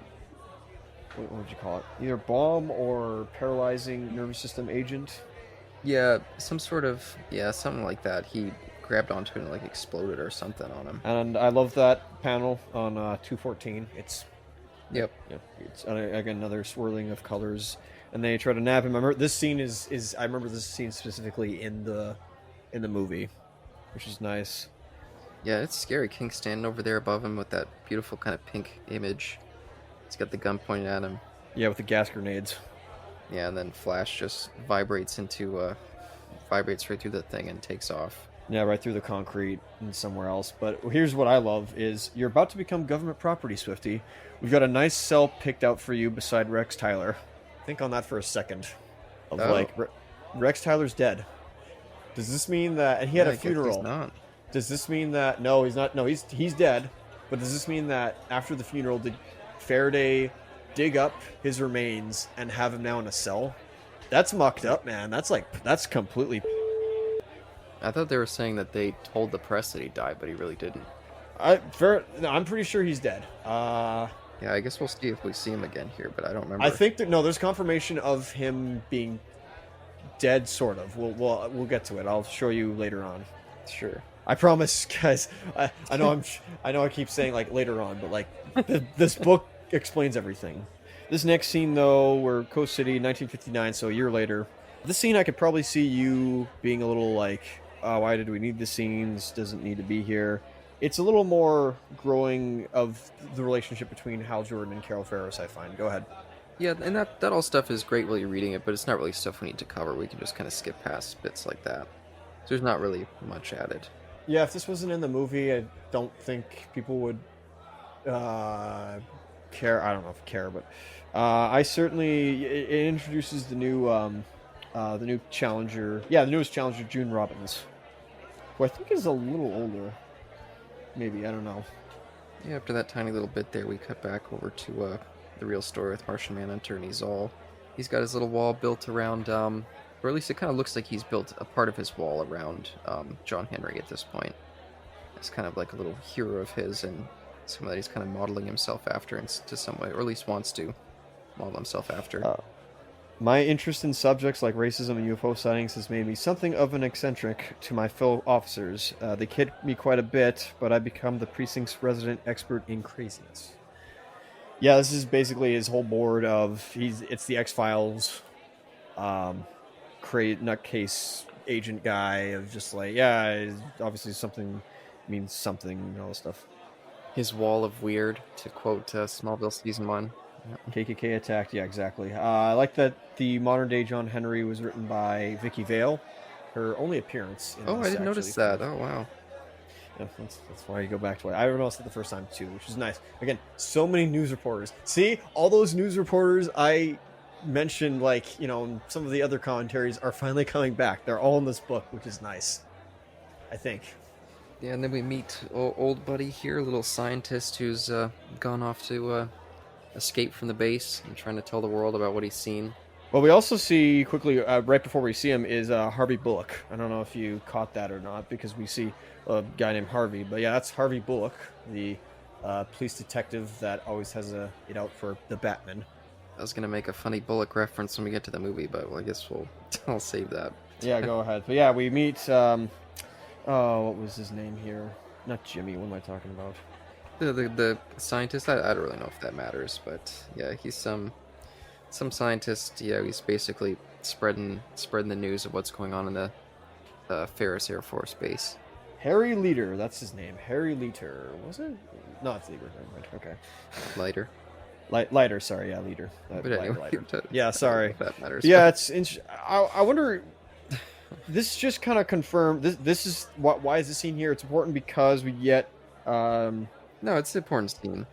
what would you call it? Either bomb or paralyzing nervous system agent. Yeah, something like that. He grabbed onto it and like exploded or something on him. And I love that panel on 214. Yep. It's again another swirling of colors, and they try to nab him. I remember this scene I remember this scene specifically in the movie, which is nice. Yeah, it's scary. King's standing over there above him with that beautiful kind of pink image. He's got the gun pointed at him. Yeah, with the gas grenades. Yeah, and then Flash just vibrates right through the thing and takes off. Yeah, right through the concrete and somewhere else. But here's what I love is you're about to become government property, Swifty. We've got a nice cell picked out for you beside Rex Tyler. Think on that for a second. Rex Tyler's dead. Does this mean that... And he had a funeral. He's not. Does this mean that... No, he's not. No, he's dead. But does this mean that after the funeral, did Faraday dig up his remains and have him now in a cell? That's mucked up, man. That's completely... I thought they were saying that they told the press that he died, but he really didn't. I'm pretty sure he's dead. Yeah, I guess we'll see if we see him again here, but I don't remember. I think that there's confirmation of him being dead, sort of. We'll get to it. I'll show you later on. Sure. I promise, guys. I know I keep saying like later on, but like this book explains everything. This next scene though, we're Coast City, 1959, so a year later. This scene I could probably see you being a little like, oh, why did we need this scene? This doesn't need to be here. This next scene though, we're Coast City, 1959, so a year later. This scene I could probably see you being a little like, oh, why did we need this scene? This doesn't need to be here. This next scene though, we're Coast City, 1959, so a year later. This scene I could probably see you being a little like, oh, why did we need this scene? This doesn't need to be here. it's a little more growing of the relationship between Hal Jordan and Carol Ferris. I find. Go ahead. Yeah, and that all stuff is great while you're reading it, but it's not really stuff we need to cover. We can just kind of skip past bits like that. So there's not really much added. Yeah, if this wasn't in the movie, I don't think people would care. I don't know if care, but I certainly it introduces the new challenger. Yeah, the newest challenger, June Robbins, who I think is a little older. Maybe I don't know. Yeah, after that tiny little bit there, we cut back over to the real story with Martian Manhunter, and he's got his little wall built around, or at least it kind of looks like he's built a part of his wall around John Henry at this point. It's kind of like a little hero of his, and someone that he's kind of modeling himself after to some way, or at least wants to model himself after. My interest in subjects like racism and UFO sightings has made me something of an eccentric to my fellow officers. They kid me quite a bit, but I become the precinct's resident expert in craziness. Yeah, this is basically his whole board of it's the X-Files nutcase agent guy of just like, yeah, obviously something means something and all this stuff. His wall of weird, to quote Smallville season 1. Yep. KKK attacked, yeah, exactly. I like that the modern day John Henry was written by Vicky Vale. Her only appearance. Oh, I didn't notice that. Oh, wow. Yeah, that's why you go back to it. I noticed it the first time too, which is nice. Again, so many news reporters. See, all those news reporters I mentioned, like, you know, some of the other commentaries are finally coming back. They're all in this book, which is nice. I think. Yeah, and then we meet old buddy here, a little scientist who's gone off to escape from the base and trying to tell the world about what he's seen. Well, we also see quickly, right before we see him, is Harvey Bullock. I don't know if you caught that or not, because we see a guy named Harvey. But yeah, that's Harvey Bullock, the police detective that always has it out for the Batman. I was going to make a funny Bullock reference when we get to the movie, but I guess I'll save that. Yeah, go ahead. But yeah, we meet, what was his name here? Not Jimmy, what am I talking about? The scientist, I don't really know if that matters, but yeah, he's some scientist. Yeah, he's basically spreading the news of what's going on in the Ferris Air Force Base. Harry Leader, that's his name. Harry Leader, was it? No, it's Leader. Okay. Lighter. Lighter, sorry, yeah, Leader. But anyway, lighter. Yeah, sorry. If that matters. Yeah, it's. I wonder. This just kind of confirmed. This is why is this scene here? It's important because we get. No, it's an important scene.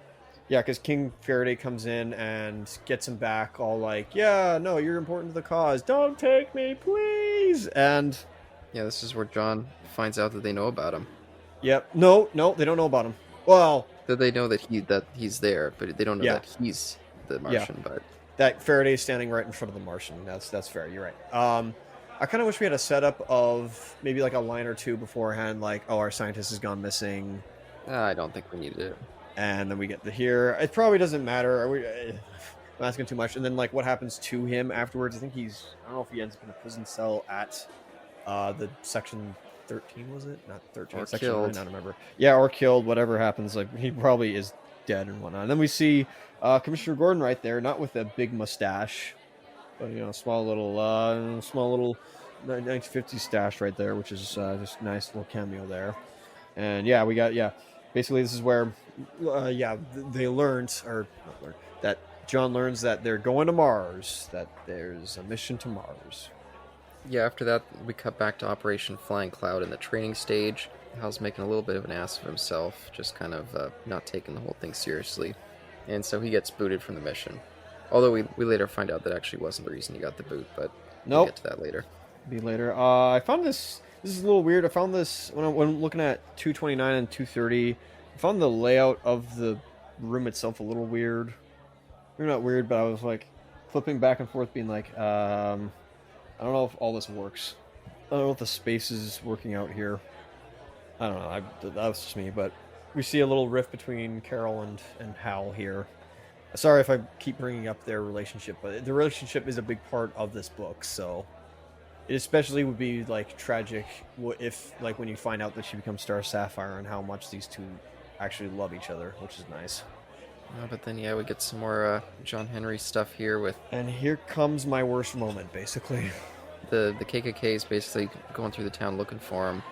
Yeah, because King Faraday comes in and gets him back, all like, "Yeah, no, you're important to the cause. Don't take me, please." And yeah, this is where John finds out that they know about him. Yep. No, they don't know about him. Well, that they know that he's there, but they don't know that he's the Martian. Yeah. But that Faraday's standing right in front of the Martian. That's fair. You're right. I kind of wish we had a setup of maybe like a line or two beforehand, like, "Oh, our scientist has gone missing." I don't think we needed it. And then we get here. It probably doesn't matter. I'm asking too much. And then, like, what happens to him afterwards? I think I don't know if he ends up in a prison cell at the section 13, was it? Not 13. Or section killed. 9, I don't remember. Yeah, or killed. Whatever happens, like, he probably is dead and whatnot. And then we see Commissioner Gordon right there, not with a big mustache, but, you know, small little 1950s stash right there, which is just a nice little cameo there. And yeah, we got basically this is where they learned that John learns that they're going to Mars, that there's a mission to Mars. Yeah, after that we cut back to Operation Flying Cloud in the training stage. Hal's making a little bit of an ass of himself, just kind of not taking the whole thing seriously, and so he gets booted from the mission. Although we later find out that actually wasn't the reason he got the boot, but we'll get to that later. Be later. I found this. This is a little weird. I found this when I'm looking at 229 and 230. I found the layout of the room itself a little weird. Maybe not weird, but I was like flipping back and forth, being like, I don't know if all this works. I don't know if the space is working out here. I don't know. That was just me, but we see a little rift between Carol and Hal here. Sorry if I keep bringing up their relationship, but the relationship is a big part of this book, so. It especially would be like tragic if, like, when you find out that she becomes Star Sapphire and how much these two actually love each other, which is nice. But then we get some more John Henry stuff here with. And here comes my worst moment, basically. The KKK is basically going through the town looking for him,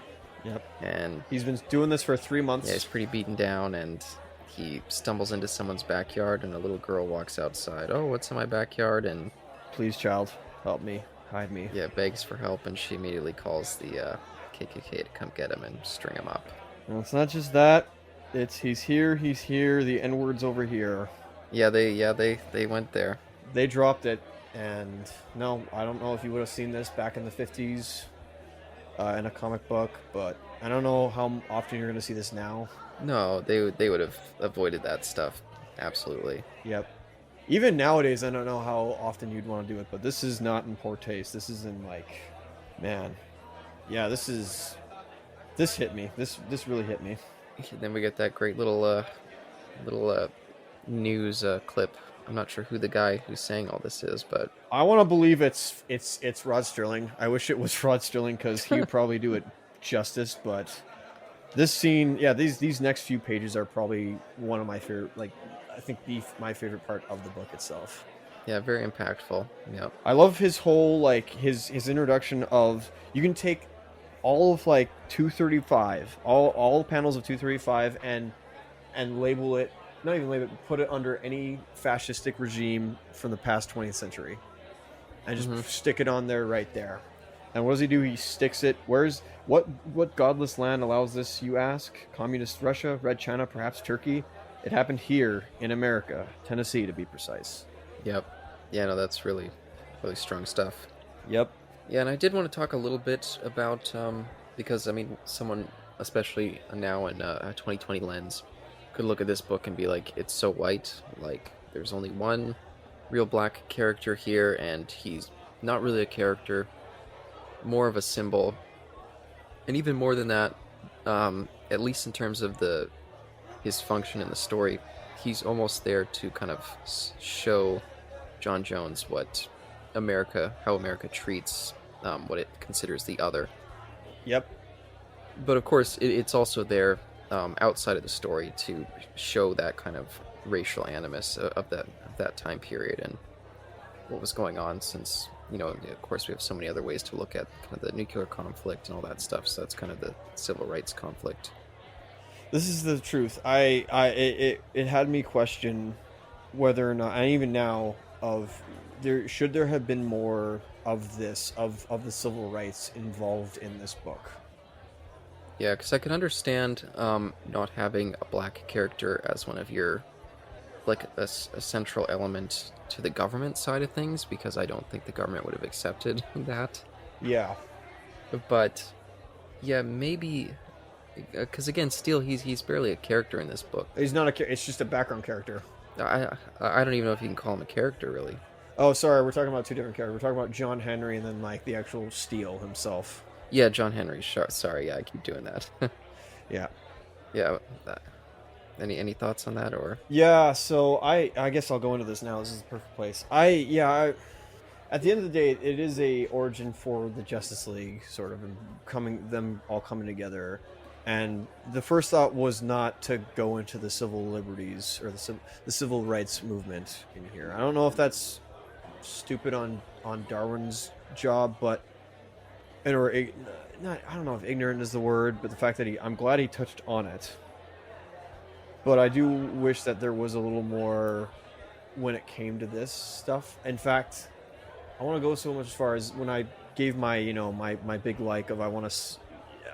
Yep. And He's been doing this for 3 months. yeah, he's pretty beaten down, and he stumbles into someone's backyard, and a little girl walks outside. Oh, what's in my backyard? And Please, child, help me, hide me. yeah, begs for help, and she immediately calls the KKK to come get him and string him up. Well, it's not just that. It's he's here. The N word's over here. They went there. They dropped it, and no, I don't know if you would have seen this back in the 50s in a comic book, but I don't know how often you're going to see this now. No, they would have avoided that stuff. Absolutely. Yep. Even nowadays, I don't know how often you'd want to do it, but this is not in poor taste. This is in like, man, yeah, this hit me. This really hit me. Then we get that great little news clip. I'm not sure who the guy who's saying all this is, but I want to believe it's Rod Sterling. I wish it was Rod Sterling because he would probably do it justice. But this scene, yeah, these next few pages are probably one of my favorite. Like, I think my favorite part of the book itself. yeah, very impactful. Yeah, I love his whole like his introduction of you can take all of like 235, all panels of 235 and label it. Not even label it, put it under any fascistic regime from the past 20th century. And just stick it on there right there. And what does he do? He sticks it. What godless land allows this, you ask? Communist Russia, Red China, perhaps Turkey? It happened here in America, Tennessee to be precise. yep, yeah. No, that's really strong stuff. Yep. Yeah, and I did want to talk a little bit about because I mean, someone especially now in a 2020 lens could look at this book and be like, it's so white. Like, there's only one real black character here, and he's not really a character, more of a symbol. And even more than that, at least in terms of his function in the story, he's almost there to kind of show John Jones how America treats what it considers the other. Yep. But of course, it's also there outside of the story to show that kind of racial animus of that time period and what was going on, since, you know, of course we have so many other ways to look at kind of the nuclear conflict and all that stuff. So that's kind of the civil rights conflict. This is the truth. It had me question whether or not, and even now, of there have been more of this of the civil rights involved in this book. Yeah, because I can understand not having a black character as one of your, like, a central element to the government side of things, because I don't think the government would have accepted that. Yeah. But yeah, maybe because again, Steele, he's barely a character in this book. He's not it's just a background character. I don't even know if you can call him a character, really. Oh, sorry, we're talking about two different characters. We're talking about John Henry and then like the actual Steele himself. Yeah, John Henry. Sorry, yeah, I keep doing that. Yeah. Yeah. Any thoughts on that, or? Yeah, so I guess I'll go into this now. This is the perfect place. At the end of the day, it is a origin for the Justice League, sort of, and them all coming together. And the first thought was not to go into the civil liberties or the civil rights movement in here. I don't know if that's stupid on Darwin's job, but I don't know if ignorant is the word, but the fact that I'm glad he touched on it. But I do wish that there was a little more when it came to this stuff. In fact, I want to go so much as far as when I gave my big like of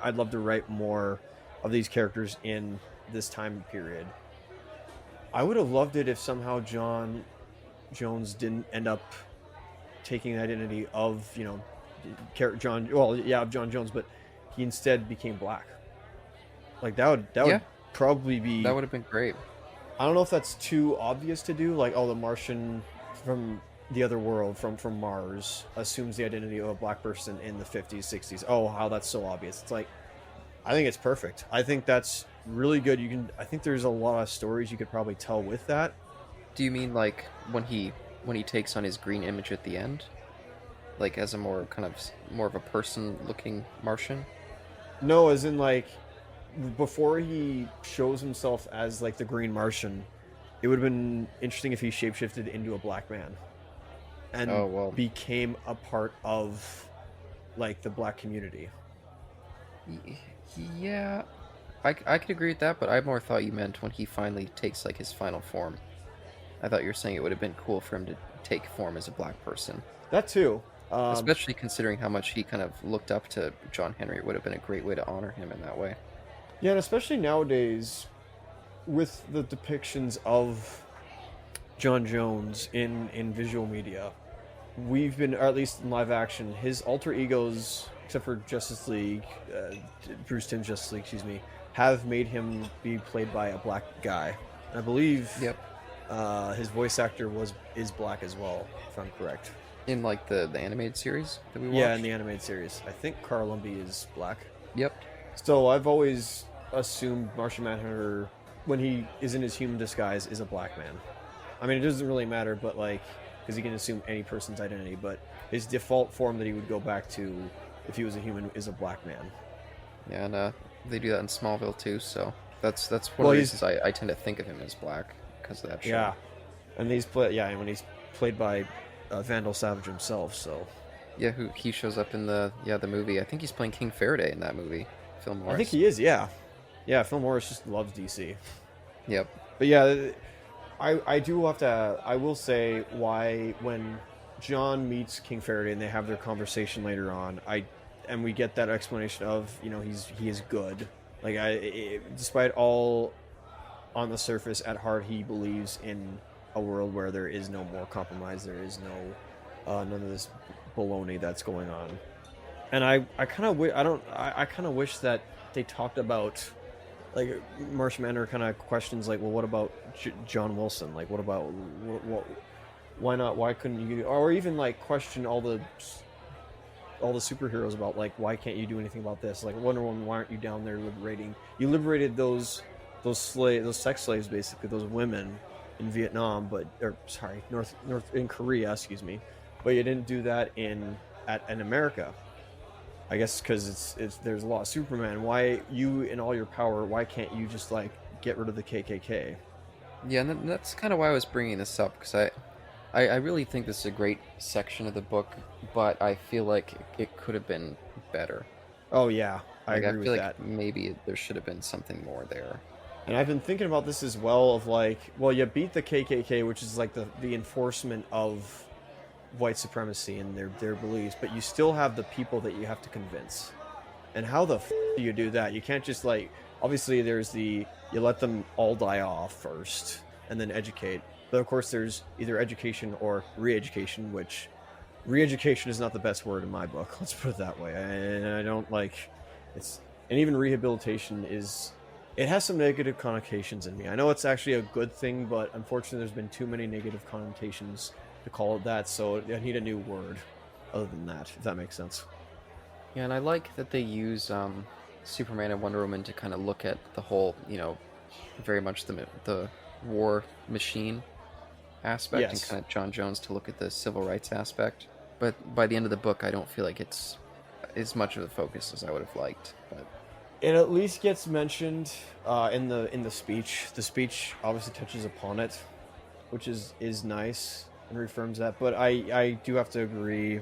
I'd love to write more of these characters in this time period. I would have loved it if somehow John Jones didn't end up taking the identity of, John Jones, but he instead became black. Like that would probably be, that would have been great. I don't know if that's too obvious to do, like, the Martian from the other world, from Mars, assumes the identity of a black person in the 50s, 60s. Oh, how that's so obvious. It's like, I think it's perfect. I think that's really good. I think there's a lot of stories you could probably tell with that. Do you mean like when he takes on his green image at the end? Like as a more of a person looking Martian? No, as in like before he shows himself as like the Green Martian, it would have been interesting if he shapeshifted into a black man and became a part of like the black community. Y- Yeah, I could agree with that, but I more thought you meant when he finally takes like his final form. I thought you were saying it would have been cool for him to take form as a black person, That too. especially considering how much he kind of looked up to John Henry. It would have been a great way to honor him in that way. Yeah, and especially nowadays with the depictions of John Jones in visual media, we've been, or at least in live action, his alter egos, except for Justice League, Bruce Timm's Justice League, excuse me, have made him be played by a black guy. And I believe Yep. his voice actor is black as well, if I'm correct. In like the animated series that we watched. Yeah, in the animated series, I think Carl Lumbly is black. Yep. So I've always assumed Martian Manhunter, when he is in his human disguise, is a black man. I mean, it doesn't really matter, but like, because he can assume any person's identity, but his default form that he would go back to if he was a human is a black man. Yeah, and they do that in Smallville too. So that's one Well, of the he's- reasons I tend to think of him as black because of that show. Yeah, and and when he's played by Vandal Savage himself, so Yeah, who he shows up in the movie. I think he's playing King Faraday in that movie. Phil Morris. I think he is. Yeah, yeah. Phil Morris just loves DC. Yep. But yeah, I do have to. I will say why when John meets King Faraday and they have their conversation later on, and we get that explanation of he is good. Like despite all on the surface, at heart he believes in a world where there is no more compromise. There is none of this baloney that's going on. And I kind of I kind of wish that they talked about, like, Martian Manhunter kind of questions like, well, what about John Wilson? Like, what about why not? Why couldn't you? Or even like question all the superheroes about, like, why can't you do anything about this? Like Wonder Woman, why aren't you down there liberating? You liberated those sex slaves, basically those women in Vietnam, North in Korea, excuse me, but you didn't do that in America. I guess because there's a lot of Superman. Why, you in all your power, why can't you just like get rid of the KKK? Yeah, and that's kind of why I was bringing this up because I really think this is a great section of the book, but I feel like it could have been better. Oh yeah, I Like, agree feel with like that. maybe there should have been something more there. And I've been thinking about this as well. Of like, well, you beat the KKK, which is like the enforcement of white supremacy and their beliefs, but you still have the people that you have to convince. And how the do you do that? You can't just, like, obviously there's you let them all die off first and then educate. But of course there's either education or re-education, which re-education is not the best word in my book. Let's put it that way. And I don't like it's, and even rehabilitation it has some negative connotations in me. I know it's actually a good thing, but unfortunately there's been too many negative connotations to call it that, so I need a new word other than that, if that makes sense. Yeah, and I like that they use Superman and Wonder Woman to kind of look at the whole, very much the war machine aspect, and Yes. kind of John Jones to look at the civil rights aspect. But by the end of the book, I don't feel like it's as much of a focus as I would have liked. But It at least gets mentioned in the speech. The speech obviously touches upon it, which is nice and reaffirms that. But I do have to agree.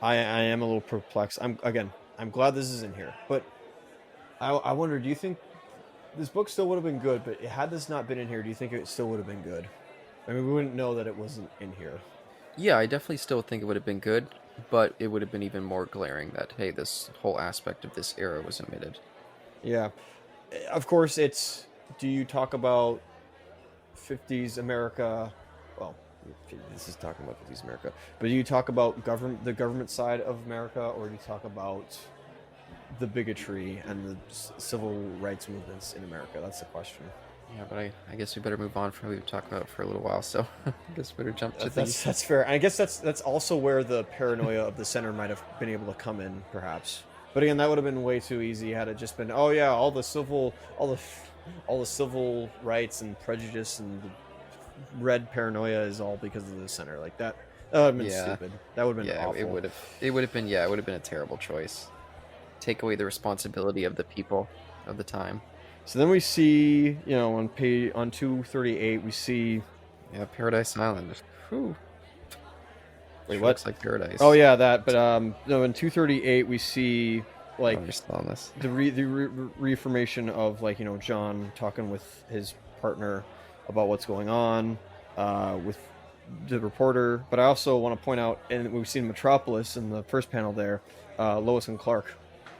I am a little perplexed. I'm glad this is in here, but I wonder, do you think this book still would have been good? But had this not been in here, do you think it still would have been good? I mean, we wouldn't know that it wasn't in here. yeah, I definitely still think it would have been good, but it would have been even more glaring that, hey, this whole aspect of this era was omitted. Yeah, of course. Do you talk about 50s America? Well, this is talking about 50s America, but do you talk about the government side of America, or do you talk about the bigotry and the civil rights movements in America? That's the question. Yeah, but I guess we better move on from what we've talked about for a little while, so I guess we better jump to That's fair. I guess that's also where the paranoia of the center might have been able to come in, perhaps. But again, that would have been way too easy had it just been, oh yeah, all the civil rights and prejudice and the red paranoia is all because of the center. Like that would have been stupid. That would have been awful. it would have been a terrible choice. Take away the responsibility of the people of the time. So then we see, on 238, we see. Yeah, Paradise Island. Whew. Wait, Sure what? Looks like paradise. Oh yeah, that. But no, in 238 we see I like don't understand this. the reaffirmation of like John talking with his partner about what's going on with the reporter. But I also want to point out, and we've seen Metropolis in the first panel there, Lois and Clark.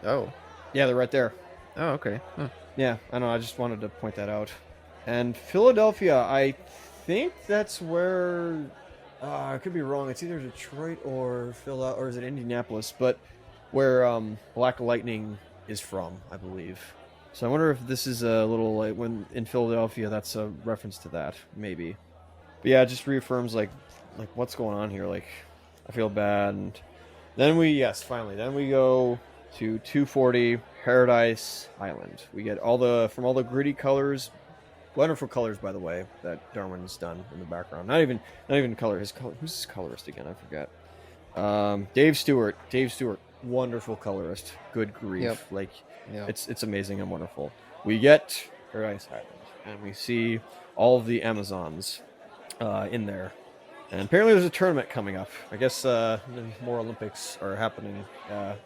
Oh. Yeah, they're right there. Oh, okay. Huh. Yeah, I know. I just wanted to point that out. And Philadelphia, I think that's where. I could be wrong. It's either Detroit or Philadelphia, or is it Indianapolis? But where Black Lightning is from, I believe. So I wonder if this is a little like when in Philadelphia, that's a reference to that, maybe. But yeah, it just reaffirms like what's going on here. Like, I feel bad, and then finally, then we go to 240 Paradise Island. We get all the gritty colors, wonderful colors, by the way, that Darwin's done in the background. Not even color. Who's his colorist again? I forgot. Dave Stewart, wonderful colorist. Good grief, Yep. like Yeah. it's amazing and wonderful. We get Paradise Island, and we see all of the Amazons in there. And apparently there's a tournament coming up. I guess more Olympics are happening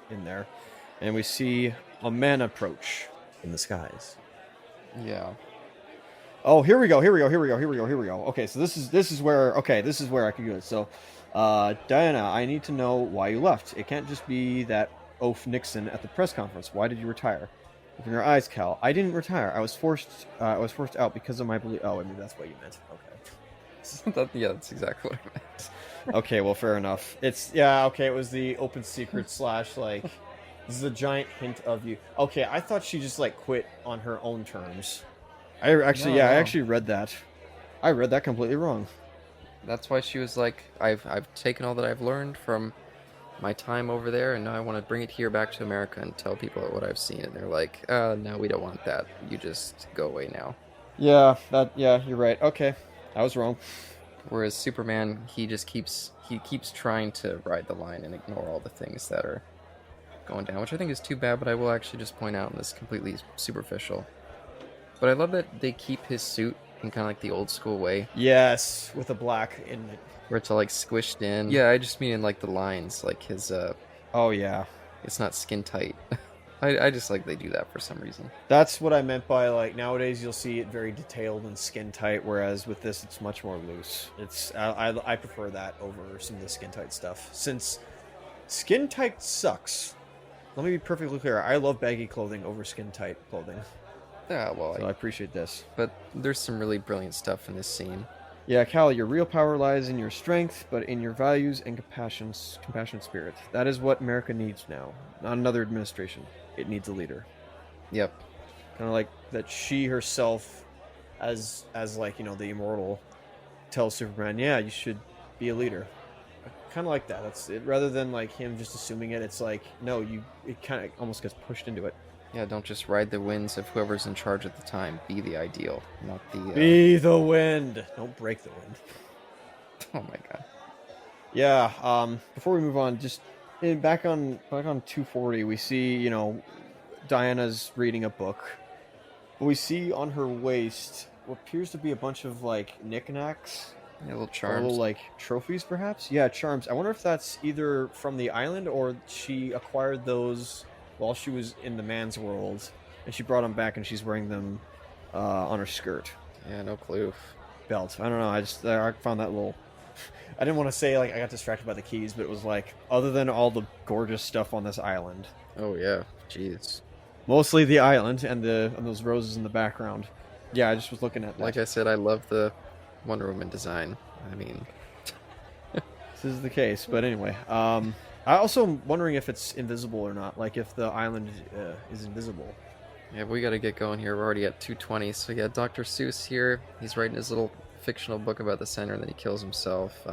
in there. And we see a man approach in the skies. Yeah. Oh, here we go. Okay, so this is where I can do it. So, Diana, I need to know why you left. It can't just be that oaf Nixon at the press conference. Why did you retire? Open your eyes, Cal. I didn't retire. I was forced out because of my belief. Oh, I mean that's what you meant. Okay. That's exactly what I meant. Okay, well, fair enough. It was the open secret / like, this is a giant hint of you. Okay, I thought she just, like, quit on her own terms. I actually read that. I read that completely wrong. That's why she was like, I've taken all that I've learned from my time over there, and now I want to bring it here back to America and tell people what I've seen. And they're like, no, we don't want that. You just go away now. Yeah, you're right. Okay, I was wrong. Whereas Superman, he keeps trying to ride the line and ignore all the things that are going down, which I think is too bad, but I will actually just point out in this completely superficial. But I love that they keep his suit in kind of like the old school way. Yes, with the black in it. Where it's all like squished in. Yeah, I just mean in like the lines, like his, Oh, yeah. it's not skin tight. I just like they do that for some reason. That's what I meant by, like, nowadays you'll see it very detailed and skin tight, whereas with this it's much more loose. I prefer that over some of the skin tight stuff. Since skin tight sucks. Let me be perfectly clear. I love baggy clothing over skin tight clothing. Yeah, well, So I appreciate this. but there's some really brilliant stuff in this scene. Yeah, Cal, your real power lies in your strength, but in your values and compassionate spirit. That is what America needs now. Not another administration. It needs a leader. Yep. Kind of like that she herself, as like, the immortal, tells Superman, yeah, you should be a leader. Kind of like that. That's it. Rather than like him just assuming it, it's like, no, it kind of almost gets pushed into it. Yeah, don't just ride the winds of whoever's in charge at the time. Be the ideal, not the... Be the wind. Don't break the wind. Oh my god. Yeah, before we move on, just back on 240, we see, Diana's reading a book. We see on her waist what appears to be a bunch of, like, knickknacks. Yeah, little Or charms. little, like, trophies, perhaps? Yeah, charms. I wonder if that's either from the island or she acquired those while she was in the man's world, and she brought them back and she's wearing them on her skirt. Yeah, no clue. Belt. I don't know. I found that little... I didn't want to say, like, I got distracted by the keys, but it was like, other than all the gorgeous stuff on this island, Oh yeah, jeez. mostly the island and those roses in the background. Yeah, I just was looking at that. Like I said, I love the Wonder Woman design. I mean, This is the case, but anyway. I also am wondering if it's invisible or not, like if the island is invisible. yeah, we gotta get going here. We're already at 2:20. So yeah, Dr. Seuss here. He's writing his little fictional book about the center, and then he kills himself.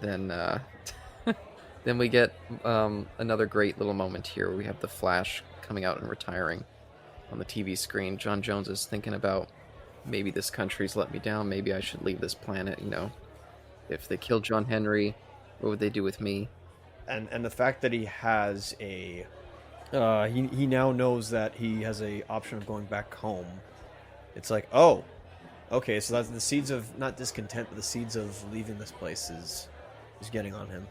Then then we get another great little moment here. We have the Flash coming out and retiring on the TV screen. John Jones is thinking about, maybe this country's let me down. Maybe I should leave this planet. If they killed John Henry, what would they do with me? And the fact that he has a he now knows that he has a option of going back home. It's like, oh, okay, so that's the seeds of not discontent, but the seeds of leaving this place is getting on him.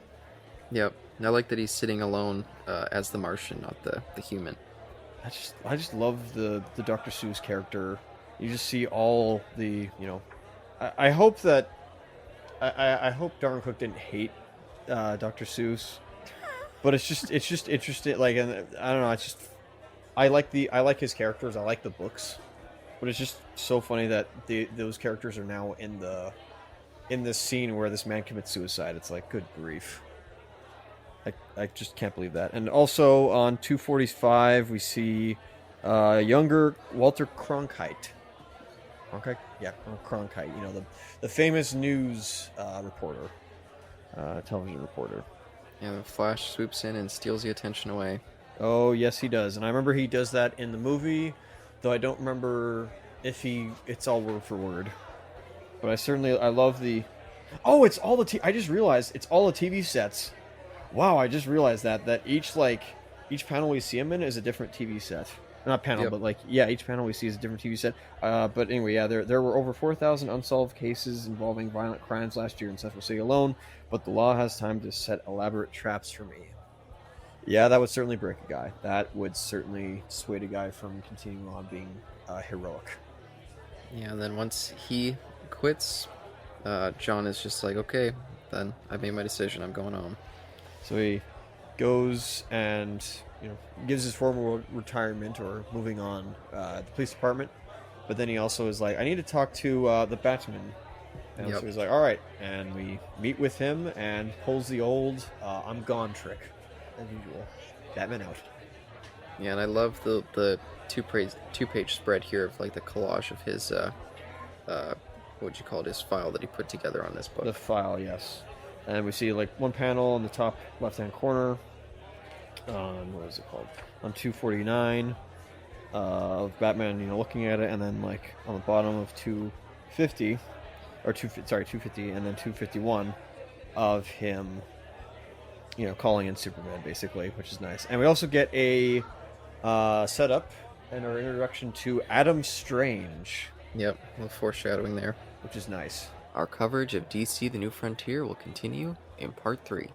Yep. I like that he's sitting alone as the Martian, not the human. I just love the Dr. Seuss character. You just see all the, I hope that I hope Darwin Cook didn't hate Dr. Seuss, but it's just interesting. Like, and I don't know. It's just I like his characters. I like the books, but it's just so funny that those characters are now in this scene where this man commits suicide. It's like, good grief. I just can't believe that. And also on 245, we see younger Walter Cronkite. Cronkite? Yeah, Cronkite. You know, the famous news reporter, television reporter. Yeah, the Flash swoops in and steals the attention away. Oh, yes, he does. And I remember he does that in the movie, though I don't remember if it's all word for word. But I love the... Oh, it's all I just realized it's all the TV sets. Wow, I just realized that each panel we see him in is a different TV set. Not panel, Yep. but each panel we see is a different TV set. But anyway, yeah, there were over 4,000 unsolved cases involving violent crimes last year in Central City alone, but the law has time to set elaborate traps for me. Yeah, that would certainly break a guy. That would certainly dissuade a guy from continuing on being heroic. Yeah, and then once he quits, John is just like, okay, then I made my decision. I'm going home. So he goes and gives his formal retirement or moving on the police department, but then he also is like, I need to talk to the Batman. And Yep. so he's like, all right, and we meet with him and pulls the old I'm gone trick as usual. Batman out. Yeah, and I love the two-page spread here of like the collage of his what would you call it, his file that he put together on this book. The file, yes. And we see like one panel in the top left-hand corner on, what is it called? On 249 of Batman, looking at it, and then like on the bottom of 250, or 250, and then 251 of him, calling in Superman, basically, which is nice. And we also get a setup and our introduction to Adam Strange, Yep, a little foreshadowing there. which is nice. Our coverage of DC The New Frontier will continue in part 3.